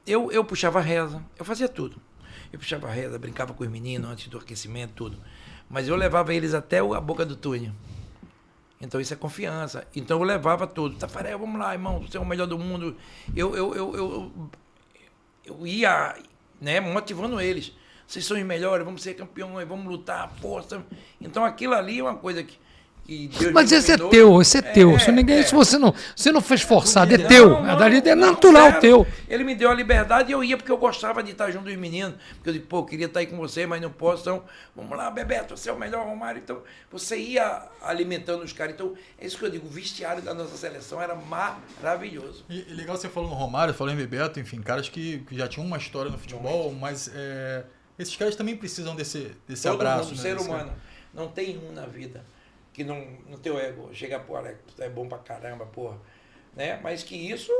Eu puxava reza, eu fazia tudo. Eu puxava reza, brincava com os meninos antes do aquecimento, tudo. Mas eu levava eles até a boca do túnel. Então isso é confiança. Então eu levava tudo. Tafarel, vamos lá, irmão, você é o melhor do mundo. Eu ia, né, motivando eles. Vocês são os melhores, vamos ser campeões, vamos lutar, força. Então aquilo ali é uma coisa que Deus Mas me esse é dominou. teu, esse é teu. Se ninguém, se você não fez forçado, é teu. É dali, é natural certo. teu. Ele me deu a liberdade e eu ia porque eu gostava de estar junto dos meninos. Porque eu digo, pô, eu queria estar aí com você, mas não posso. Então, vamos lá, Bebeto, você é o melhor, Romário. Então, você ia alimentando os caras. Então, é isso que eu digo, o vestiário da nossa seleção era maravilhoso. E legal você falou no Romário, falou em Bebeto, enfim, caras que já tinham uma história no futebol, mas esses caras também precisam desse Todo abraço. mundo, né, ser desse humano. Não tem um na vida que não, no teu ego chega, pô, Alex, tu é bom pra caramba, porra. Né? Mas que isso,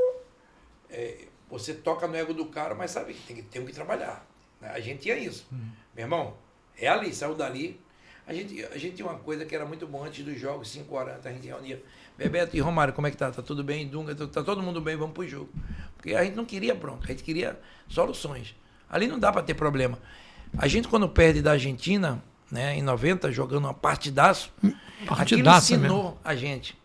você toca no ego do cara, mas sabe que tem que trabalhar. Né? A gente tinha isso. Meu irmão, é ali, saiu dali. A gente tinha uma coisa que era muito bom antes dos jogos, 5 horas, a gente reunia. Bebeto e Romário, como é que tá? Tá tudo bem? Dunga, tá todo mundo bem? Vamos pro jogo. Porque a gente não queria bronca, a gente queria soluções. Ali não dá pra ter problema. A gente, quando perde da Argentina, né, em 90, jogando uma partidaço, aquilo ensinou mesmo a gente.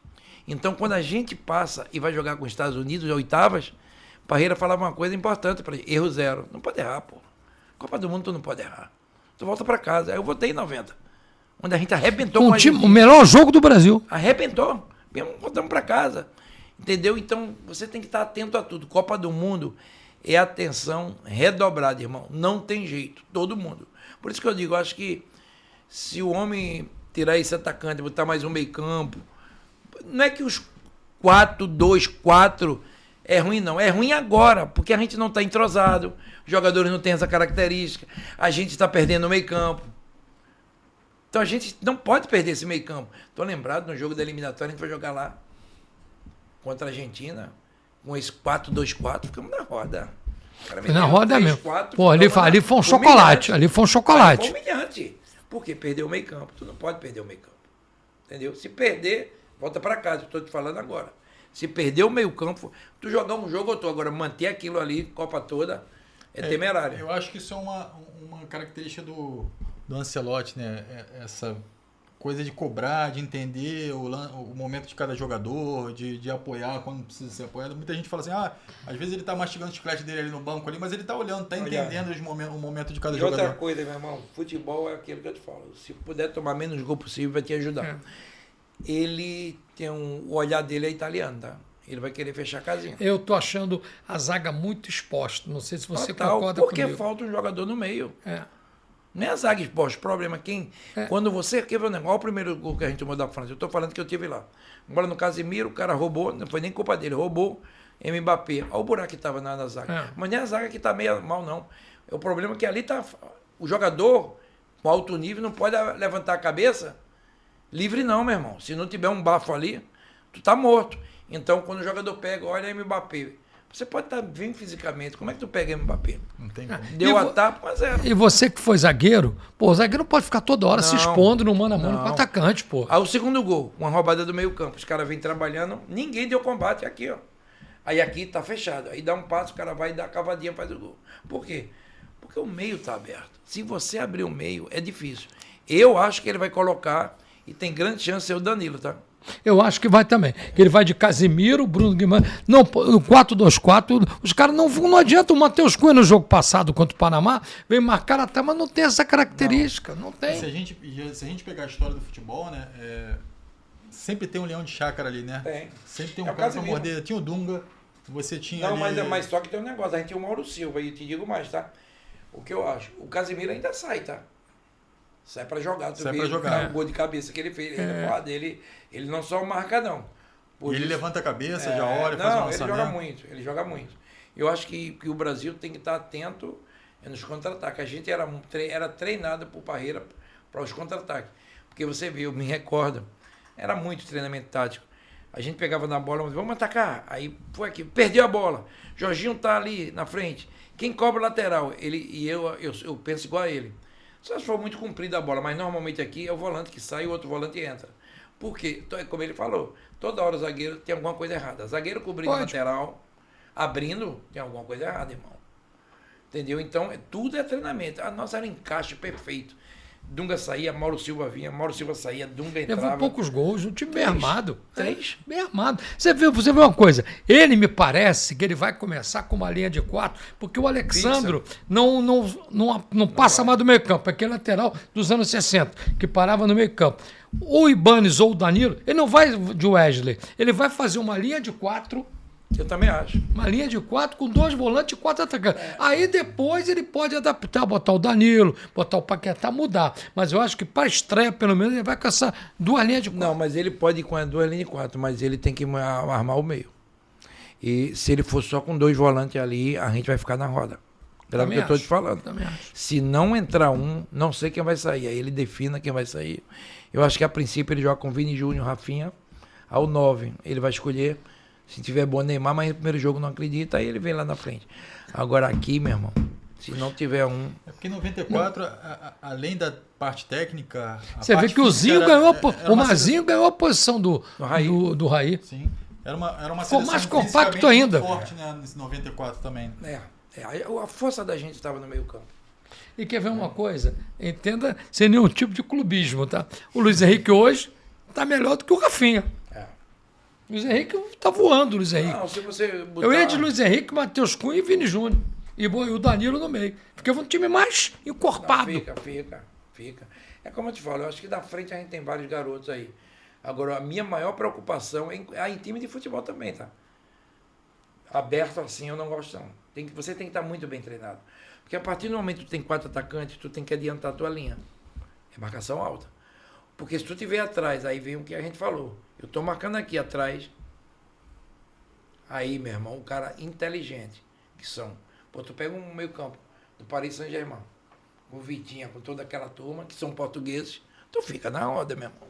Então, quando a gente passa e vai jogar com os Estados Unidos, oitavas, Parreira falava uma coisa importante para ele: erro zero. Não pode errar, pô. Copa do Mundo tu não pode errar. Tu volta para casa. Aí eu voltei em 90, onde a gente arrebentou com a Argentina. O melhor jogo do Brasil. Arrebentou. Voltamos para casa. Entendeu? Então, você tem que estar atento a tudo. Copa do Mundo é atenção redobrada, irmão. Não tem jeito. Todo mundo. Por isso que eu digo, eu acho que se o homem tirar esse atacante, botar mais um meio campo, não é que os 4-2-4 é ruim, não. É ruim agora, porque a gente não está entrosado, os jogadores não têm essa característica, a gente está perdendo o meio campo. Então a gente não pode perder esse meio campo. Estou lembrado, no jogo da eliminatória, a gente foi jogar lá contra a Argentina, com esse 4-2-4, ficamos na roda. Na roda 3, mesmo. 4, pô, ali foi um chocolate. Ali foi um chocolate. Foi humilhante. Porque perdeu o meio campo. Tu não pode perder o meio campo. Entendeu? Se perder, volta para casa. Estou te falando agora. Se perder o meio campo, tu jogar um jogo ou tu agora manter aquilo ali, Copa toda, é temerário. Eu acho que isso é uma característica do Ancelotti, né? Essa coisa de cobrar, de entender o momento de cada jogador, de apoiar quando precisa ser apoiado. Muita gente fala assim, às vezes ele tá mastigando o chiclete dele ali no banco ali, mas ele tá olhando, tá entendendo o momento de cada jogador. E outra coisa, meu irmão, futebol é aquilo que eu te falo. Se puder tomar menos gol possível, vai te ajudar. Ele tem o olhar dele é italiano, tá? Ele vai querer fechar a casinha. Eu tô achando a zaga muito exposta. Não sei se você concorda porque comigo. Falta um jogador no meio. Não é a zaga exposta. O problema é quem... Quando você... Quer ver o negócio? Olha o primeiro gol que a gente tomou da França. Eu tô falando que eu tive lá. Agora no Casemiro, o cara roubou, não foi nem culpa dele, roubou Mbappé. Olha o buraco que tava na zaga. Mas nem a zaga que tá meio mal, não. O problema é que ali tá... O jogador com alto nível não pode levantar a cabeça livre não, meu irmão. Se não tiver um bafo ali, tu tá morto. Então, quando o jogador pega, olha Mbappé. Você pode estar bem fisicamente. Como é que tu pega Mbappé? Não tem como. Deu a tapa, mas era. E você que foi zagueiro, pô, o zagueiro não pode ficar toda hora se expondo no mano a mano com o atacante, pô. Aí o segundo gol, uma roubada do meio campo. Os caras vêm trabalhando, ninguém deu combate aqui, ó. Aí aqui tá fechado. Aí dá um passo, o cara vai dar a cavadinha, faz o gol. Por quê? Porque o meio tá aberto. Se você abrir o meio, é difícil. Eu acho que ele vai colocar, e tem grande chance de ser o Danilo, tá? Eu acho que vai também. Que ele vai de Casimiro, Bruno Guimarães. Não, no 4-2-4, os caras não adianta. O Matheus Cunha no jogo passado contra o Panamá, veio marcar até, mas não tem essa característica. Não tem. Se a gente pegar a história do futebol, né? Sempre tem um leão de chácara ali, né? Tem. Sempre tem um É o cara pra Casimiro. morder. Tinha o Dunga, você tinha. Não, ali... mas só que tem um negócio. A gente tem o Mauro Silva, e te digo mais, tá? O que eu acho? O Casimiro ainda sai, tá? Sai pra jogar. Tu Sai vê pra jogar. O gol de cabeça que ele fez. Ele é foda. Ele não só marca, não. E ele levanta a cabeça, já É, olha, faz um não, lançamento. ele joga muito. Eu acho que o Brasil tem que estar atento nos contra-ataques. A gente era treinado por Parreira para os contra-ataques. Porque você viu, me recordo, era muito treinamento tático. A gente pegava na bola, vamos atacar. Aí foi aqui, perdeu a bola. Jorginho tá ali na frente. Quem cobra o lateral? Eu penso igual a ele. Só se for muito comprida a bola, mas normalmente aqui é o volante que sai e o outro volante entra. Porque, como ele falou, toda hora o zagueiro tem alguma coisa errada. Zagueiro cobrindo lateral, abrindo, tem alguma coisa errada, irmão. Entendeu? Então, tudo é treinamento. A nossa era encaixe perfeito. Dunga saía, Mauro Silva vinha, Mauro Silva saía, Dunga entrava. Levou poucos gols, um time bem 3. armado. 3. Bem armado. Você vê uma coisa, ele me parece que ele vai começar com uma linha de 4, porque o Alexandro não passa mais do meio campo, aquele lateral dos anos 60, que parava no meio campo. O Ibanez ou o Danilo, ele não vai de Wesley, ele vai fazer uma linha de 4. Eu também acho. Uma linha de 4 com 2 volantes e 4 atacantes. Aí depois ele pode adaptar, botar o Danilo, botar o Paquetá, mudar. Mas eu acho que para estreia, pelo menos, ele vai caçar 2 linhas de 4. Não, mas ele pode ir com as 2 linhas de 4, mas ele tem que armar o meio. E se ele for só com 2 volantes ali, a gente vai ficar na roda. Grave o que eu estou te falando. Se não entrar um, não sei quem vai sair. Aí ele defina quem vai sair. Eu acho que a princípio ele joga com Vini Júnior, Rafinha, ao 9. Ele vai escolher. Se tiver bom Neymar, mas no primeiro jogo não acredita, aí ele vem lá na frente. Agora aqui, meu irmão, se não tiver um... É porque em 94, além da parte técnica... Você vê que o Zinho ganhou... O Mazinho ganhou a posição do Raí. Sim. Era uma Ficou seleção mais compacto ainda. forte, né, nesse 94 também. A força da gente estava no meio campo. E quer ver uma coisa? Entenda, sem nenhum tipo de clubismo, tá? O Luiz Henrique hoje está melhor do que o Rafinha. Luiz Henrique tá voando, Luiz Henrique. Não, se você botar... Eu ia de Luiz Henrique, Matheus Cunha e Vini Júnior. E o Danilo no meio. Ficava um time mais encorpado. Fica. É como eu te falo, eu acho que da frente a gente tem vários garotos aí. Agora, a minha maior preocupação é em time de futebol também, tá? Aberto assim, eu não gosto não. Você tem que estar muito bem treinado. Porque a partir do momento que tu tem 4 atacantes, tu tem que adiantar a tua linha. É marcação alta. Porque se tu tiver atrás, aí vem o que a gente falou. Eu tô marcando aqui atrás. Aí, meu irmão, um cara inteligente. Que são. Pô, tu pega um meio campo do Paris Saint-Germain. Com o Vitinha, com toda aquela turma, que são portugueses. Tu fica na roda, meu irmão.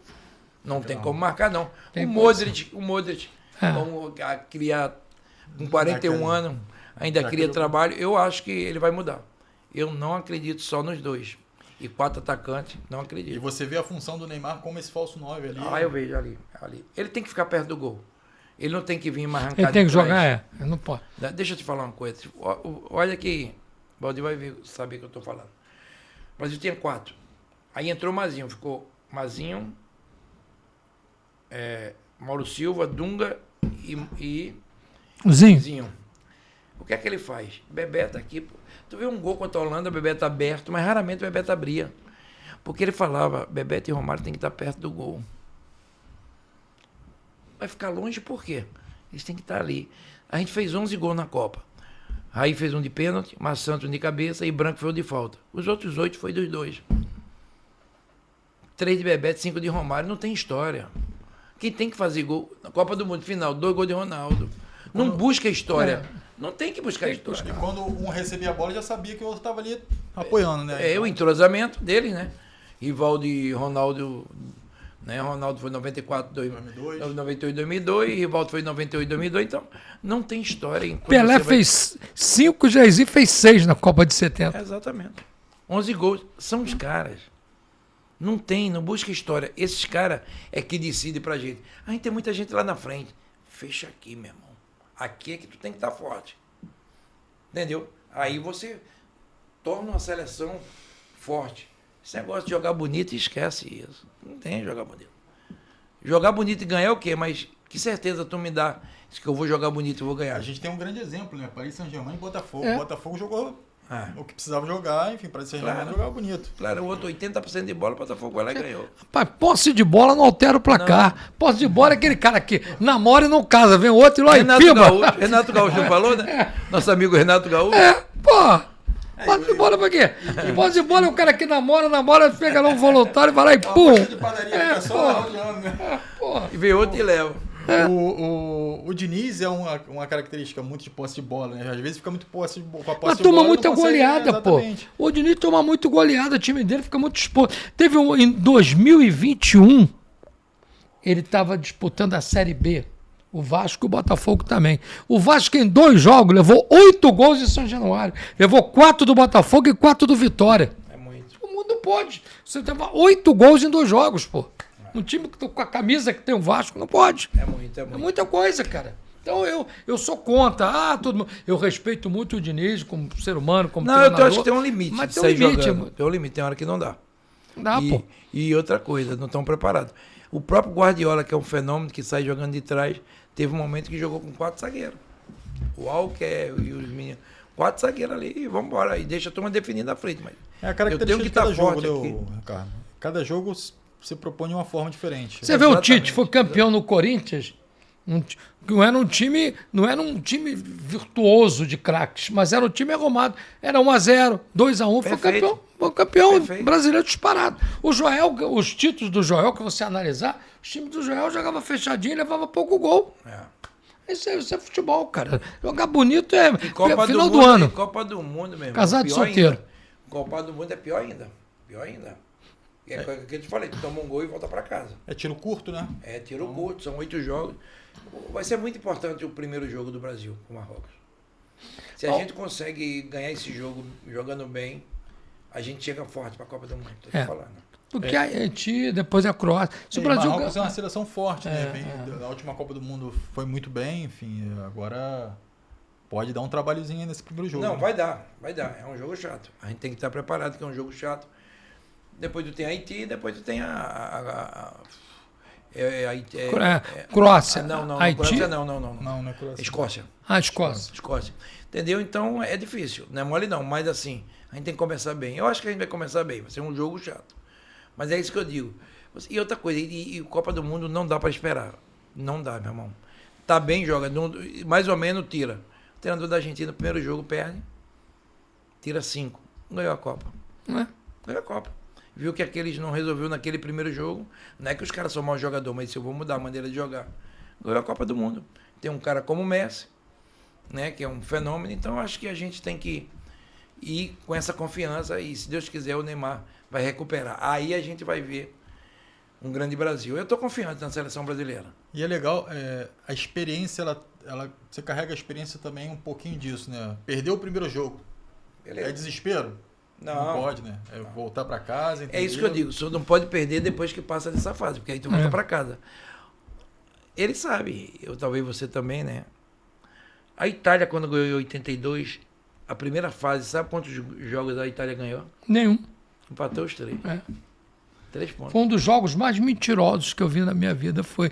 Não tem como marcar, não. O Modric, vamos criar com 41 anos, ainda cria trabalho. Eu acho que ele vai mudar. Eu não acredito só nos 2. E 4 atacantes, não acredito. E você vê a função do Neymar como esse falso 9 ali. Eu vejo ali. Ele tem que ficar perto do gol. Ele não tem que vir mais arrancado. Ele tem que jogar, ele não pode. Deixa eu te falar uma coisa. Olha aqui, o Baldi vai saber o que eu estou falando. O Brasil tinha 4. Aí entrou o Mazinho, ficou Mazinho, Mauro Silva, Dunga e Zinho. O que é que ele faz? Bebeto aqui, pô. Tu vê um gol contra a Holanda, Bebeto aberto, mas raramente o Bebeto abria. Porque ele falava, Bebeto e Romário tem que estar perto do gol. Vai ficar longe por quê? Eles têm que estar ali. A gente fez 11 gols na Copa. Aí fez um de pênalti, Márcio Santos de cabeça e Branco foi o de falta. Os outros 8 foi dos 2. 3 de Bebeto, 5 de Romário. Não tem história. Quem tem que fazer gol na Copa do Mundo final, 2 gols de Ronaldo. Não busca história. Não tem que buscar história. E quando um recebia a bola, já sabia que o outro estava ali apoiando, né? O entrosamento deles, né? Rivaldo e Ronaldo, né? Ronaldo foi 94, 98, 2002, e Rivaldo foi 98, 2002, então não tem história. Pelé fez 5, Jairzinho fez 6 na Copa de 70. Exatamente. 11 gols. São os caras. Não busca história. Esses caras é que decidem pra gente. A gente tem muita gente lá na frente. Fecha aqui, meu irmão. Aqui é que tu tem que estar forte. Entendeu? Aí você torna uma seleção forte. Esse negócio de jogar bonito, esquece isso. Não tem jogar bonito. Jogar bonito e ganhar é o quê? Mas que certeza tu me dá que eu vou jogar bonito e vou ganhar? A gente tem um grande exemplo, né? Paris Saint-Germain e Botafogo. É. Botafogo jogou o que precisava jogar, enfim, Paris Saint-Germain jogava bonito. Claro, o outro 80% de bola, o Botafogo vai lá e ganhou. Rapaz, posse de bola não altera o placar. Posse de bola é aquele cara que namora e não casa, vem outro e lá e pimba. Renato Gaúcho falou, né? Nosso amigo Renato Gaúcho. Posse de bola pra quê? Posse de bola é o cara que namora, pega lá um voluntário, vai lá e pum. De padaria, só E vem outro e leva. O Diniz é uma característica muito de posse de bola, né? Às vezes fica muito posse de bola. Mas toma muita goleada, pô. O Diniz toma muito goleada, o time dele fica muito exposto. Teve em 2021, ele estava disputando a Série B. O Vasco e o Botafogo também. O Vasco em 2 jogos levou 8 gols em São Januário. Levou 4 do Botafogo e 4 do Vitória. É muito. O mundo pode. Você leva 8 gols em 2 jogos, pô. Um time com a camisa que tem o Vasco não pode. É muito. É muita coisa, cara. Então eu sou contra. Todo mundo. Eu respeito muito o Diniz como ser humano, como treinador. Eu acho que tem um limite. Mas tem um limite. Tem um limite, tem hora que não dá. Dá, pô. E outra coisa, não estão preparados. O próprio Guardiola, que é um fenômeno, que sai jogando de trás, teve um momento que jogou com 4 zagueiros. O Alker e os meninos. 4 zagueiros ali e vamos embora. E deixa a turma definir na frente. Mas é a característica de cada jogo, Ricardo. Cada jogo se propõe de uma forma diferente. Você vê o Tite, foi campeão no Corinthians. Não era um time virtuoso de craques, mas era um time arrumado. Era 1-0, 2-1, foi campeão brasileiro disparado. Os títulos do Joel, que você analisar, os times do Joel jogava fechadinho e levava pouco gol. Isso é futebol, cara. Jogar bonito é final do ano. Copa do Mundo mesmo. Casado e solteiro. Ainda. Copa do Mundo é pior ainda. É o que eu te falei, tu toma um gol e volta para casa. É tiro curto, né? É tiro curto, são 8 jogos. Vai ser muito importante o primeiro jogo do Brasil com o Marrocos. Se a gente consegue ganhar esse jogo jogando bem, a gente chega forte para a Copa do Mundo. Tô te falando. Porque a Haiti, depois a Croácia. Se o Brasil Marrocos é uma seleção forte, né? Na última Copa do Mundo foi muito bem, enfim, agora pode dar um trabalhozinho nesse primeiro jogo. Não, né? vai dar. É um jogo chato. A gente tem que estar preparado que é um jogo chato. Depois tu tem a Haiti, depois tu tem Croácia. Não, Haiti? Croácia não. Não é Croácia. Escócia. Escócia. Entendeu? Então é difícil. Não é mole não, mas assim, a gente tem que começar bem. Eu acho que a gente vai começar bem. Vai ser um jogo chato. Mas é isso que eu digo. E outra coisa, e Copa do Mundo não dá para esperar. Não dá, meu irmão. Tá bem, joga. Mais ou menos tira. O treinador da Argentina, no primeiro jogo, perde. Tira 5. Ganhou a Copa. Ganhou a Copa. Viu que aqueles não resolveu naquele primeiro jogo. Não é que os caras são maus jogadores, mas se eu vou mudar a maneira de jogar. Ganhou a Copa do Mundo. Tem um cara como o Messi, né, que é um fenômeno. Então, acho que a gente tem que ir com essa confiança e, se Deus quiser, o Neymar vai recuperar. Aí a gente vai ver um grande Brasil. Eu estou confiante na seleção brasileira. E é legal, a experiência, você carrega a experiência também um pouquinho disso, né? Perdeu o primeiro jogo. Beleza. É desespero? Não pode, né? É voltar para casa. Entendeu? É isso que eu digo. Você não pode perder depois que passa dessa fase, porque aí tu volta para casa. Ele sabe, talvez você também, né? A Itália, quando ganhou em 82, a primeira fase, sabe quantos jogos a Itália ganhou? Nenhum. Empatou os 3. 3 pontos. Foi um dos jogos mais mentirosos que eu vi na minha vida, foi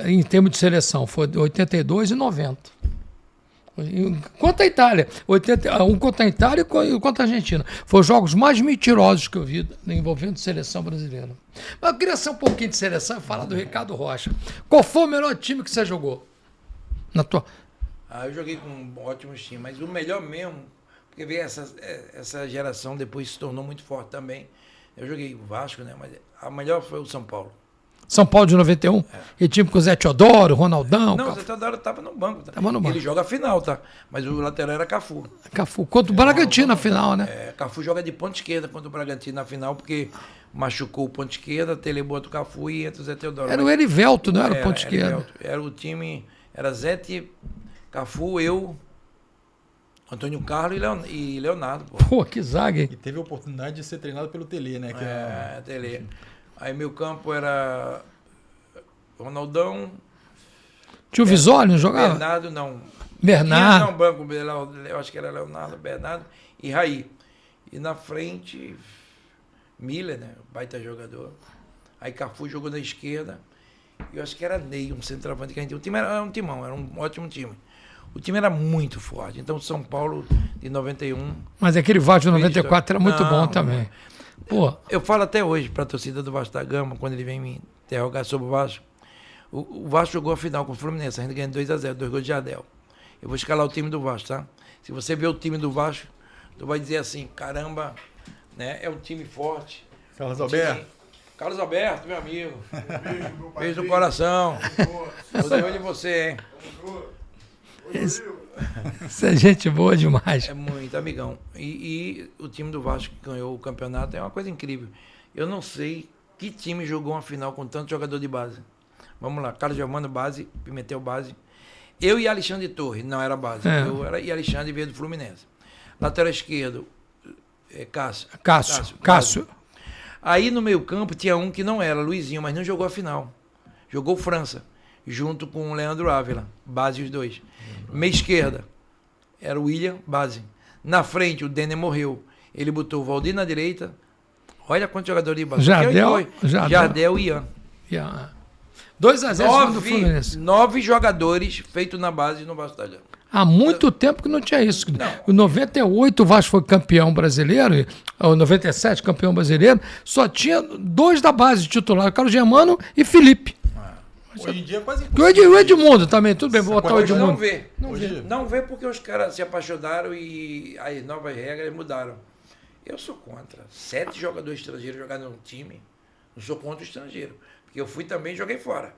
em termos de seleção, foi 82 e 90. Quanto a Itália, um contra a Itália e contra a Argentina. Foram os jogos mais mentirosos que eu vi envolvendo seleção brasileira. Mas eu queria ser um pouquinho de seleção e falar do Ricardo Rocha. Qual foi o melhor time que você jogou? Eu joguei com ótimos times, mas o melhor mesmo, porque veio essa geração depois se tornou muito forte também. Eu joguei o Vasco, né? Mas a melhor foi o São Paulo. São Paulo de 91? E time com o Zé Teodoro, Ronaldão? Não, o Zé Teodoro estava no banco. Tá? Tava no banco. Ele joga a final, tá? Mas o lateral era Cafu. Cafu. Contra o Bragantino na final, né? Cafu joga de ponta esquerda contra o Bragantino na final, porque machucou o ponta esquerda, Tele bota o Cafu e entra o Zé Teodoro. Era o Erivelto, não era o ponta esquerda. Era o time, era Zé, Cafu, eu, Antônio Carlos e Leonardo. Pô, que zaga, hein? E teve a oportunidade de ser treinado pelo Tele, né? Tele. Aí meu campo era Ronaldão. Tinha o Visório, não jogava? Bernardo, não. Bernardo. Não, banco, eu acho que era Leonardo, Bernardo e Raí. E na frente, Miller, né? Baita jogador. Aí Cafu jogou na esquerda. Eu acho que era Ney, um centroavante que a gente tinha. O time era um timão, era um ótimo time. O time era muito forte. Então, São Paulo de 91. Mas aquele Vasco de 94 era muito bom também. Pô. Eu falo até hoje para a torcida do Vasco da Gama, quando ele vem me interrogar sobre o Vasco. O Vasco jogou a final com o Fluminense, a gente ganhou 2-0, 2 gols de Jardel. Eu vou escalar o time do Vasco, tá? Se você ver o time do Vasco, tu vai dizer assim, caramba, né? É um time forte. Carlos Alberto. Carlos Alberto, meu amigo. Beijo no coração. Tô de olho em você, hein? Isso é gente boa demais. É muito amigão. E o time do Vasco que ganhou o campeonato é uma coisa incrível. Eu não sei que time jogou uma final com tanto jogador de base. Vamos lá, Carlos Germano, base, Pimentel, base. Eu e Alexandre Torres, não era base. E Alexandre veio do Fluminense. Lateral esquerdo, Cássio. Aí no meio campo tinha um que não era, Luizinho, mas não jogou a final. Jogou França, junto com o Leandro Ávila, base os dois. Meia esquerda, era o William, base. Na frente, o Denner morreu. Ele botou o Valdir na direita. Olha quantos jogadores de base. Jardel e Ian. 2-0 do Fluminense. 9 jogadores feitos na base no Vasco da Gama. Há muito tempo que não tinha isso. Em 98 o Vasco foi campeão brasileiro, ou 97 campeão brasileiro, só tinha 2 da base titular, Carlos Germano e Felipe. Hoje em dia é quase impossível. O Edmundo também, tudo bem, vou botar o Edmundo. Não vê porque os caras se apaixonaram e as novas regras mudaram. Eu sou contra. 7 jogadores estrangeiros jogar no time, não sou contra o estrangeiro. Porque eu fui também e joguei fora.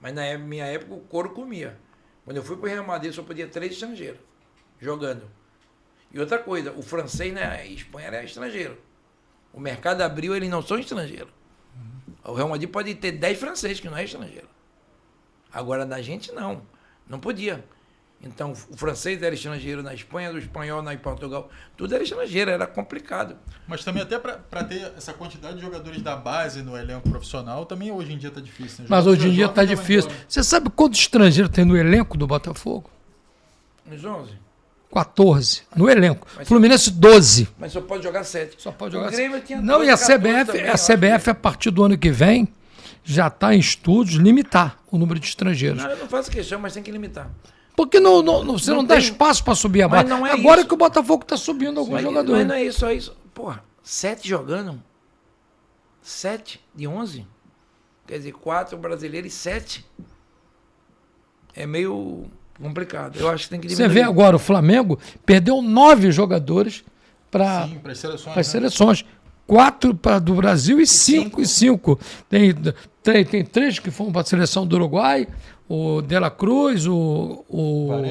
Mas na minha época o couro comia. Quando eu fui para o Real Madrid só podia 3 estrangeiros jogando. E outra coisa, o francês na Espanha era estrangeiro. O mercado abriu, eles não são estrangeiros. O Real Madrid pode ter 10 franceses que não é estrangeiro. Agora na gente não. Não podia. Então o francês era estrangeiro na Espanha, o espanhol em Portugal. Tudo era estrangeiro, era complicado. Mas também até para ter essa quantidade de jogadores da base no elenco profissional, também hoje em dia está difícil. Né? Mas hoje em dia está difícil. Você sabe quantos estrangeiros tem no elenco do Botafogo? Uns 11. 14 no elenco. Fluminense 12. Mas só pode jogar 7. Só pode jogar 7. Não, e a CBF, a partir do ano que vem, já está em estudos limitar o número de estrangeiros. Não, eu não faço questão, mas tem que limitar. Porque você não dá espaço para subir a base. Agora que o Botafogo está subindo alguns jogadores. Mas não é isso, só isso. Porra, 7 jogando? 7 de 11? Quer dizer, 4 brasileiros e 7. É meio complicado. Eu acho que tem que diminuir. Você vê agora, o Flamengo perdeu 9 jogadores para as seleções. 4 do Brasil e 5 e 5. Tem 3 que foram para a seleção do Uruguai, o De La Cruz, o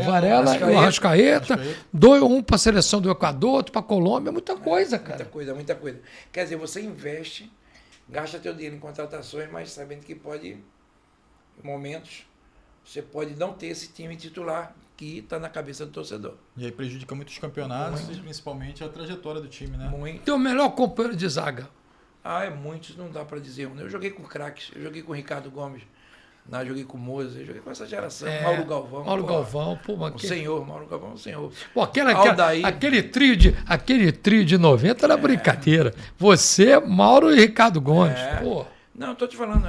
Varela, o Arrascaeta, 1 para a seleção do Equador, outro para a Colômbia, muita coisa, cara. Muita coisa. Quer dizer, você investe, gasta teu dinheiro em contratações, mas sabendo que pode, em momentos, você pode não ter esse time titular que está na cabeça do torcedor. E aí prejudica muitos campeonatos, principalmente a trajetória do time, né? Tem o melhor companheiro de zaga. Muitos, não dá para dizer. Eu joguei com craques, eu joguei com o Ricardo Gomes, joguei com o Moza, eu joguei com essa geração. Mauro Galvão. O senhor, Mauro Galvão, o senhor. Pô, aquele trio de 90 era brincadeira. Você, Mauro e Ricardo Gomes. Pô. Não, estou te falando,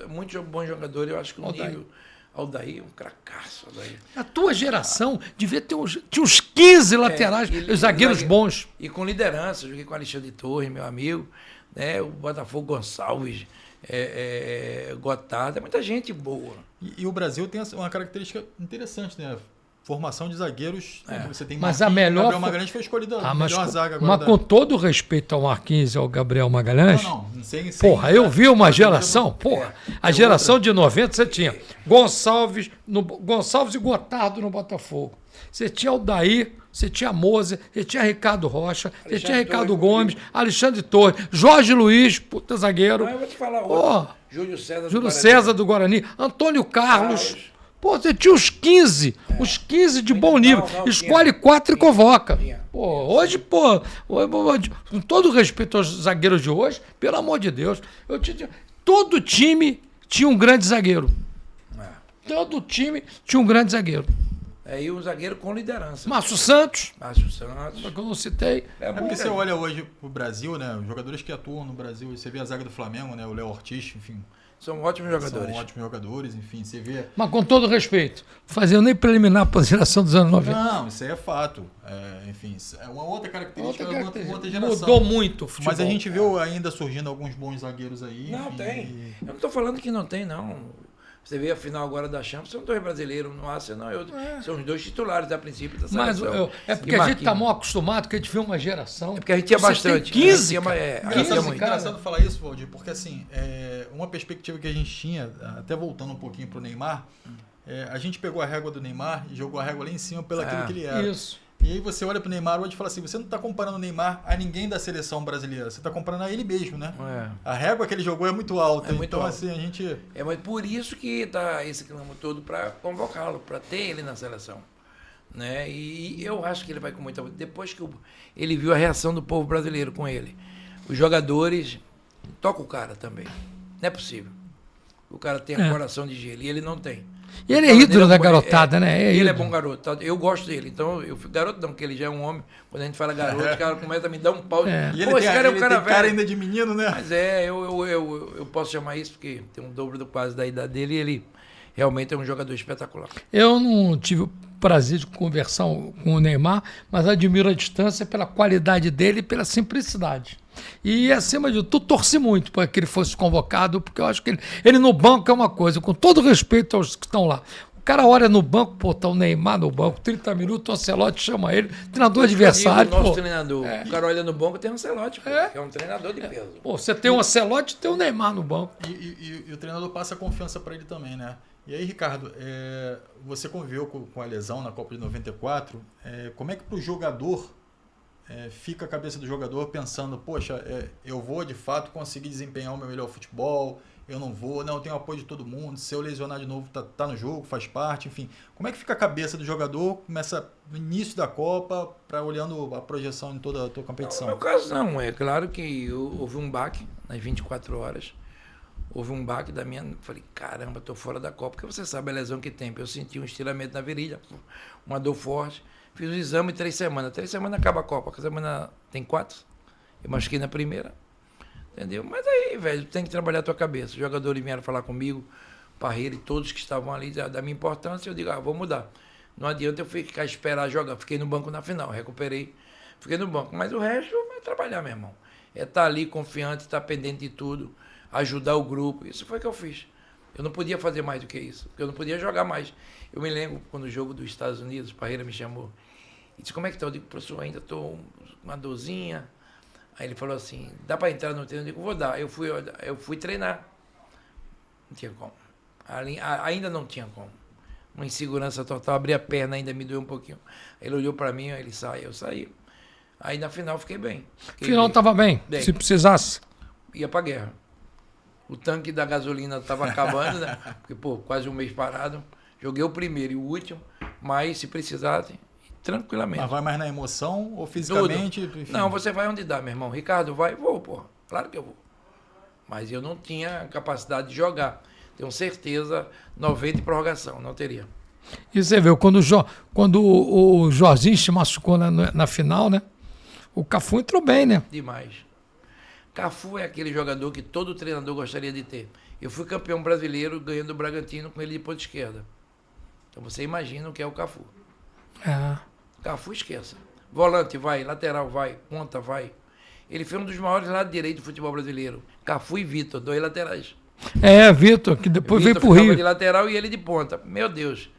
muito bom jogador, eu acho que o nível... Aldair, um cracaço, Aldair. A tua geração devia ter tinha uns 15 laterais, zagueiros bons. E com liderança, joguei com Alexandre Torres, meu amigo, né? O Botafogo Gonçalves, Gotardo, muita gente boa. E o Brasil tem uma característica interessante, né? Formação de zagueiros. Você tem mas a melhor. Gabriel Magalhães foi escolhido a melhor zaga agora. Mas com todo o respeito ao Marquinhos e ao Gabriel Magalhães. Porra, eu vi uma geração. A geração de 90 você tinha Gonçalves e Gotardo no Botafogo. Você tinha Aldair, você tinha Moza, você tinha Ricardo Rocha, você tinha Ricardo Gomes, Alexandre Torres, Jorge Luiz, puta zagueiro. Eu vou te falar outro. Júlio César do Guarani, Antônio Carlos. Pô, você tinha os 15 de bom nível. Escolhe 4 e convoca. Hoje, com todo respeito aos zagueiros de hoje, pelo amor de Deus, todo time tinha um grande zagueiro. Todo time tinha um grande zagueiro. E um zagueiro com liderança. Márcio Santos. Que eu não citei. Porque você olha hoje pro Brasil, né? Os jogadores que atuam no Brasil, você vê a zaga do Flamengo, né? O Léo Ortiz, enfim. São ótimos jogadores. São ótimos jogadores, enfim, você vê... Mas com todo respeito, fazendo nem preliminar para a geração dos anos 90. Não, isso aí é fato. Enfim, é uma outra característica da outra geração. Mudou muito o futebol. Mas a gente viu ainda surgindo alguns bons zagueiros aí. Não, enfim, tem. Eu não estou falando que não tem, não. Você vê a final agora da Champions, são dois brasileiros, no Arsenal, são os dois titulares a princípio da seleção. Mas é porque a gente está mal acostumado, que a gente vê uma geração. É porque a gente tinha bastante. 15, É engraçado falar isso, Valdir, porque assim, uma perspectiva que a gente tinha, até voltando um pouquinho para o Neymar, a gente pegou a régua do Neymar e jogou a régua lá em cima pelo aquilo que ele era. Isso. E aí você olha pro Neymar hoje e fala assim, você não está comparando o Neymar a ninguém da seleção brasileira, você está comparando a ele mesmo, né? A régua que ele jogou é muito alta, então alto. assim, a gente... Mas por isso que tá esse clamor todo para convocá-lo, para ter ele na seleção. Né? E eu acho que ele vai com muita... Depois que ele viu a reação do povo brasileiro com ele, os jogadores, toca o cara também. Não é possível. O cara tem coração de gelo e ele não tem. E ele é ídolo da garotada, né? Ele é bom garoto. Eu gosto dele. Então, garoto não, porque ele já é um homem. Quando a gente fala garoto, o cara começa a me dar um pau. E ele esse cara é um cara velho. Cara ainda de menino, né? Mas eu posso chamar isso porque tem um dobro quase da idade dele e ele realmente é um jogador espetacular. Eu não tive o prazer de conversar com o Neymar, mas admiro a distância pela qualidade dele e pela simplicidade. E, acima de tudo, torci muito para que ele fosse convocado, porque eu acho que ele no banco é uma coisa, com todo respeito aos que estão lá. O cara olha no banco, pô, tá o Neymar no banco, 30 minutos, o Ancelotti chama ele, treinador adversário. O nosso treinador, o cara olha no banco, tem o Ancelotti, que é um treinador de peso. Pô, você tem o Ancelotti e tem o Neymar no banco. E o treinador passa confiança para ele também, né? E aí, Ricardo, você conviveu com a lesão na Copa de 94, como é que para o jogador fica a cabeça do jogador pensando, poxa, eu vou de fato conseguir desempenhar o meu melhor futebol, eu não vou, eu tenho apoio de todo mundo, se eu lesionar de novo, tá no jogo, faz parte, enfim. Como é que fica a cabeça do jogador, começa no início da Copa, olhando a projeção em toda a tua competição? No meu caso não, é claro que houve um baque nas 24 horas, houve um baque da minha, falei, caramba, tô fora da Copa, porque você sabe a lesão que tem, eu senti um estiramento na virilha, uma dor forte, fiz o exame 3 semanas. 3 semanas acaba a Copa. A semana tem 4. Eu machuquei na primeira. Entendeu? Mas aí, velho, tem que trabalhar a tua cabeça. Os jogadores vieram falar comigo, Parreira e todos que estavam ali, da minha importância. Eu digo, vou mudar. Não adianta eu ficar esperar jogar. Fiquei no banco na final, recuperei. Fiquei no banco. Mas o resto é trabalhar, meu irmão. É estar ali confiante, estar pendente de tudo, ajudar o grupo. Isso foi o que eu fiz. Eu não podia fazer mais do que isso, porque eu não podia jogar mais. Eu me lembro quando o jogo dos Estados Unidos, o Parreira me chamou e disse, como é que tá? Eu digo, professor, ainda estou com uma dorzinha. Aí ele falou assim, dá para entrar no treino? Eu digo, vou dar. Eu fui treinar. Não tinha como. Ainda não tinha como. Uma insegurança total, abri a perna, ainda me doeu um pouquinho. Ele olhou para mim, ele saiu, eu saí. Aí na final fiquei bem. Final estava bem, se precisasse. Ia para guerra. O tanque da gasolina estava acabando, né? Porque, quase um mês parado. Joguei o primeiro e o último, mas se precisasse, tranquilamente. Mas vai mais na emoção ou fisicamente? Não, você vai onde dá, meu irmão. Ricardo, vai? Vou, claro que eu vou. Mas eu não tinha capacidade de jogar. Tenho certeza, 90 em prorrogação, não teria. E você viu, quando o Jorginho se machucou na final, né? O Cafu entrou bem, né? Demais. Cafu é aquele jogador que todo treinador gostaria de ter. Eu fui campeão brasileiro ganhando o Bragantino com ele de ponta esquerda. Então você imagina o que é o Cafu. Cafu esqueça. Volante vai, lateral vai, ponta vai. Ele foi um dos maiores lados direito do futebol brasileiro. Cafu e Vitor, 2 laterais. Vitor, que depois veio pro Rio. De lateral e ele de ponta. Meu Deus.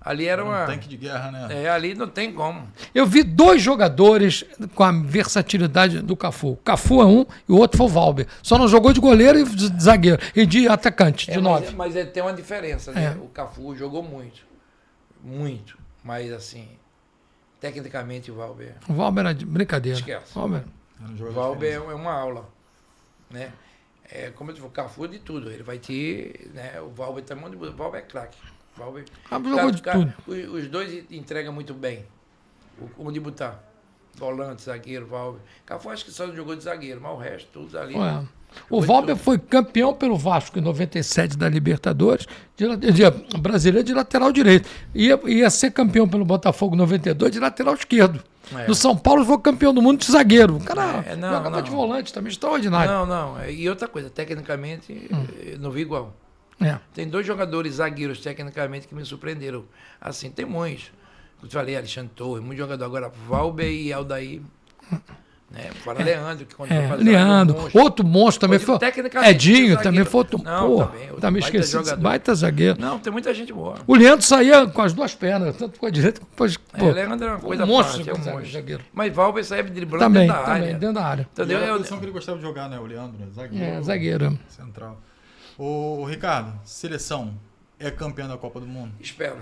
Ali era um tanque de guerra, né? Ali não tem como. Eu vi 2 jogadores com a versatilidade do Cafu. O Cafu é um e o outro foi o Valber. Só não jogou de goleiro e de zagueiro. E de atacante, de 9. Mas tem uma diferença, né? O Cafu jogou muito. Muito. Mas assim, tecnicamente o Valber... O Valber era de brincadeira. Esquece. O Valber é uma aula, né? Como eu disse, o Cafu é de tudo. Ele vai ter, né? O Valber também, o Valber é craque. Jogou de tudo. Os dois entregam muito bem. Onde botar? Volante, zagueiro, Valber. Cafu acho que só jogou de zagueiro, mas o resto, tudo ali. O Valber foi campeão pelo Vasco em 97 da Libertadores, brasileiro de lateral direito. Ia ser campeão pelo Botafogo em 92 de lateral esquerdo. No São Paulo foi campeão do mundo de zagueiro. O cara não, jogava não. de volante também, extraordinário. Não. E outra coisa, tecnicamente, eu não vi igual. É. Tem 2 jogadores zagueiros, tecnicamente, que me surpreenderam. Assim, tem muitos. Eu te falei, Alexandre Torres, muito jogador. Agora, Valber e Aldair. Né? Fora Leandro, que quando foi fazer Leandro, monstro. outro monstro também foi. Tecnicamente, Edinho zagueiro. também foi outro. Não, Pô, também, outro também baita esqueci. jogador. Baita zagueiro. Não, tem muita gente boa. O Leandro saía com as 2 pernas, tanto com a direita como com a. O Leandro é uma coisa monstro, parte, é um monstro. zagueiro. Mas Valber saía driblando Também, dentro da área. dentro da área. E Entendeu? era a posição que ele gostava de jogar, né? O Leandro, zagueiro. Zagueiro. Central. Ô, Ricardo, seleção é campeã da Copa do Mundo? Espero.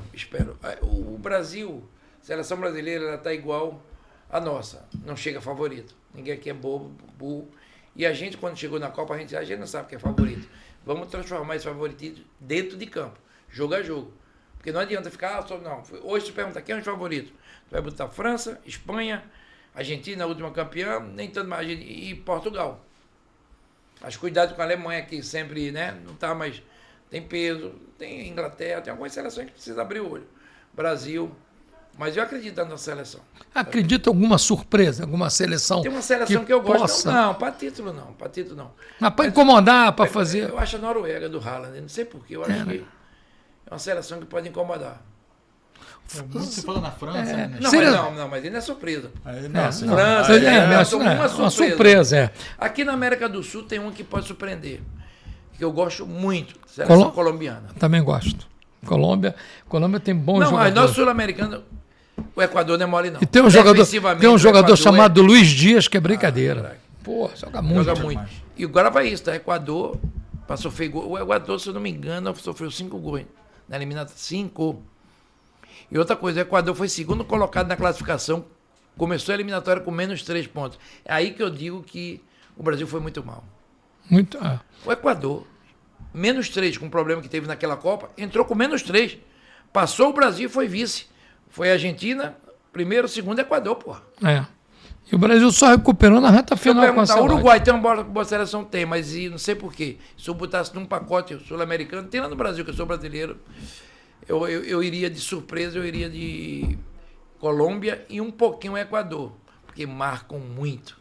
O Brasil, seleção brasileira, ela está igual à nossa. Não chega favorito. Ninguém aqui é bobo, burro. E a gente, quando chegou na Copa, a gente não sabe que é favorito. Vamos transformar esse favoritismo dentro de campo, jogo a jogo. Porque não adianta ficar só, não. Hoje se pergunta quem é o favorito. Tu vai botar França, Espanha, Argentina, a última campeã, nem tanto mais, e Portugal. Mas cuidado com a Alemanha, que sempre, né, não está mais. Tem peso, tem Inglaterra, tem algumas seleções que precisa abrir o olho. Brasil. Mas eu acredito na nossa seleção. Acredita em alguma surpresa, alguma seleção? Tem uma seleção que eu gosto. possa... Não, para título não. Mas para incomodar, para fazer. Eu acho a Noruega do Haaland, não sei porquê. Eu acho que é uma seleção que pode incomodar. Muito se fala na França, né? Não, mas ele não é surpresa. Nossa, França, uma surpresa. Aqui na América do Sul tem um que pode surpreender. Que eu gosto muito. Seleção colombiana. Também gosto. Colômbia tem bons jogadores. Não, mas nós sul-americanos, o Equador não é mole, não. E tem um jogador chamado Luiz Dias, que é brincadeira. Pô, joga muito. E agora vai isso, tá? Equador, para sofrer gol. O Equador, se eu não me engano, sofreu 5 gols. Na eliminatória, 5. E outra coisa, o Equador foi segundo colocado na classificação, começou a eliminatória com menos 3 pontos. É aí que eu digo que o Brasil foi muito mal. O Equador, menos 3 com o problema que teve naquela Copa, entrou com menos 3. Passou o Brasil e foi vice. Foi a Argentina, primeiro, segundo, Equador, porra. E o Brasil só recuperou na reta final com a o Uruguai tem uma boa seleção? Tem, mas não sei porquê. Se eu botasse num pacote sul-americano, tem lá no Brasil, que eu sou brasileiro, eu iria de surpresa, eu iria de Colômbia e um pouquinho Equador, porque marcam muito.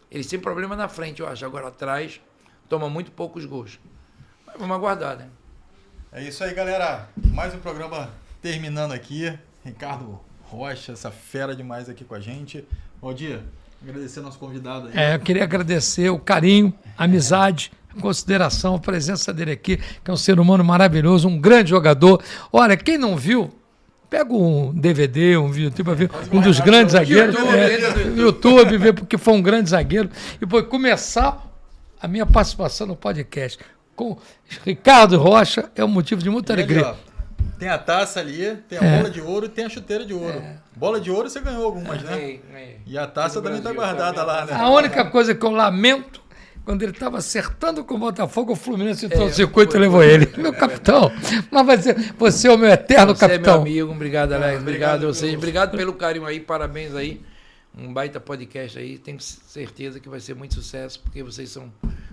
Eles têm problema na frente, eu acho. Agora atrás, toma muito poucos gols. Mas vamos aguardar, né? É isso aí, galera. Mais um programa terminando aqui. Ricardo Rocha, essa fera demais aqui com a gente. Valdir, agradecer nosso convidado aí. Eu queria agradecer o carinho, a amizade, a consideração, a presença dele aqui, que é um ser humano maravilhoso, um grande jogador. Olha, quem não viu, pega um DVD, um vídeo, para ver um dos grandes zagueiros. YouTube, ver porque foi um grande zagueiro. E foi começar a minha participação no podcast com Ricardo Rocha, é um motivo de muita alegria. Ali, tem a taça ali, tem a bola de ouro e tem a chuteira de ouro. Bola de ouro você ganhou algumas, né? E a taça também está guardada lá, né? A única coisa que eu lamento, quando ele estava acertando com o Botafogo, o Fluminense entrou no circuito e levou ele. Meu capitão, mas você é o meu eterno capitão. Você é meu amigo, obrigado, Alex. Obrigado a vocês. Obrigado pelo carinho aí, parabéns aí. Um baita podcast aí. Tenho certeza que vai ser muito sucesso, porque vocês são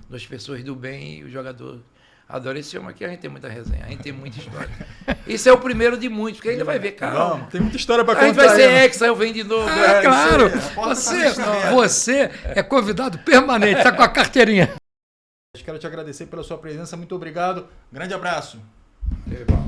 2 pessoas do bem e o jogador adora esse homem aqui. A gente tem muita resenha, a gente tem muita história. Esse é o primeiro de muitos, porque ainda vai ver, calma. Não, tem muita história para contar. A gente vai ser exa, eu venho de novo. Claro, você é convidado permanente, está com a carteirinha. Quero te agradecer pela sua presença, muito obrigado. Grande abraço. Legal.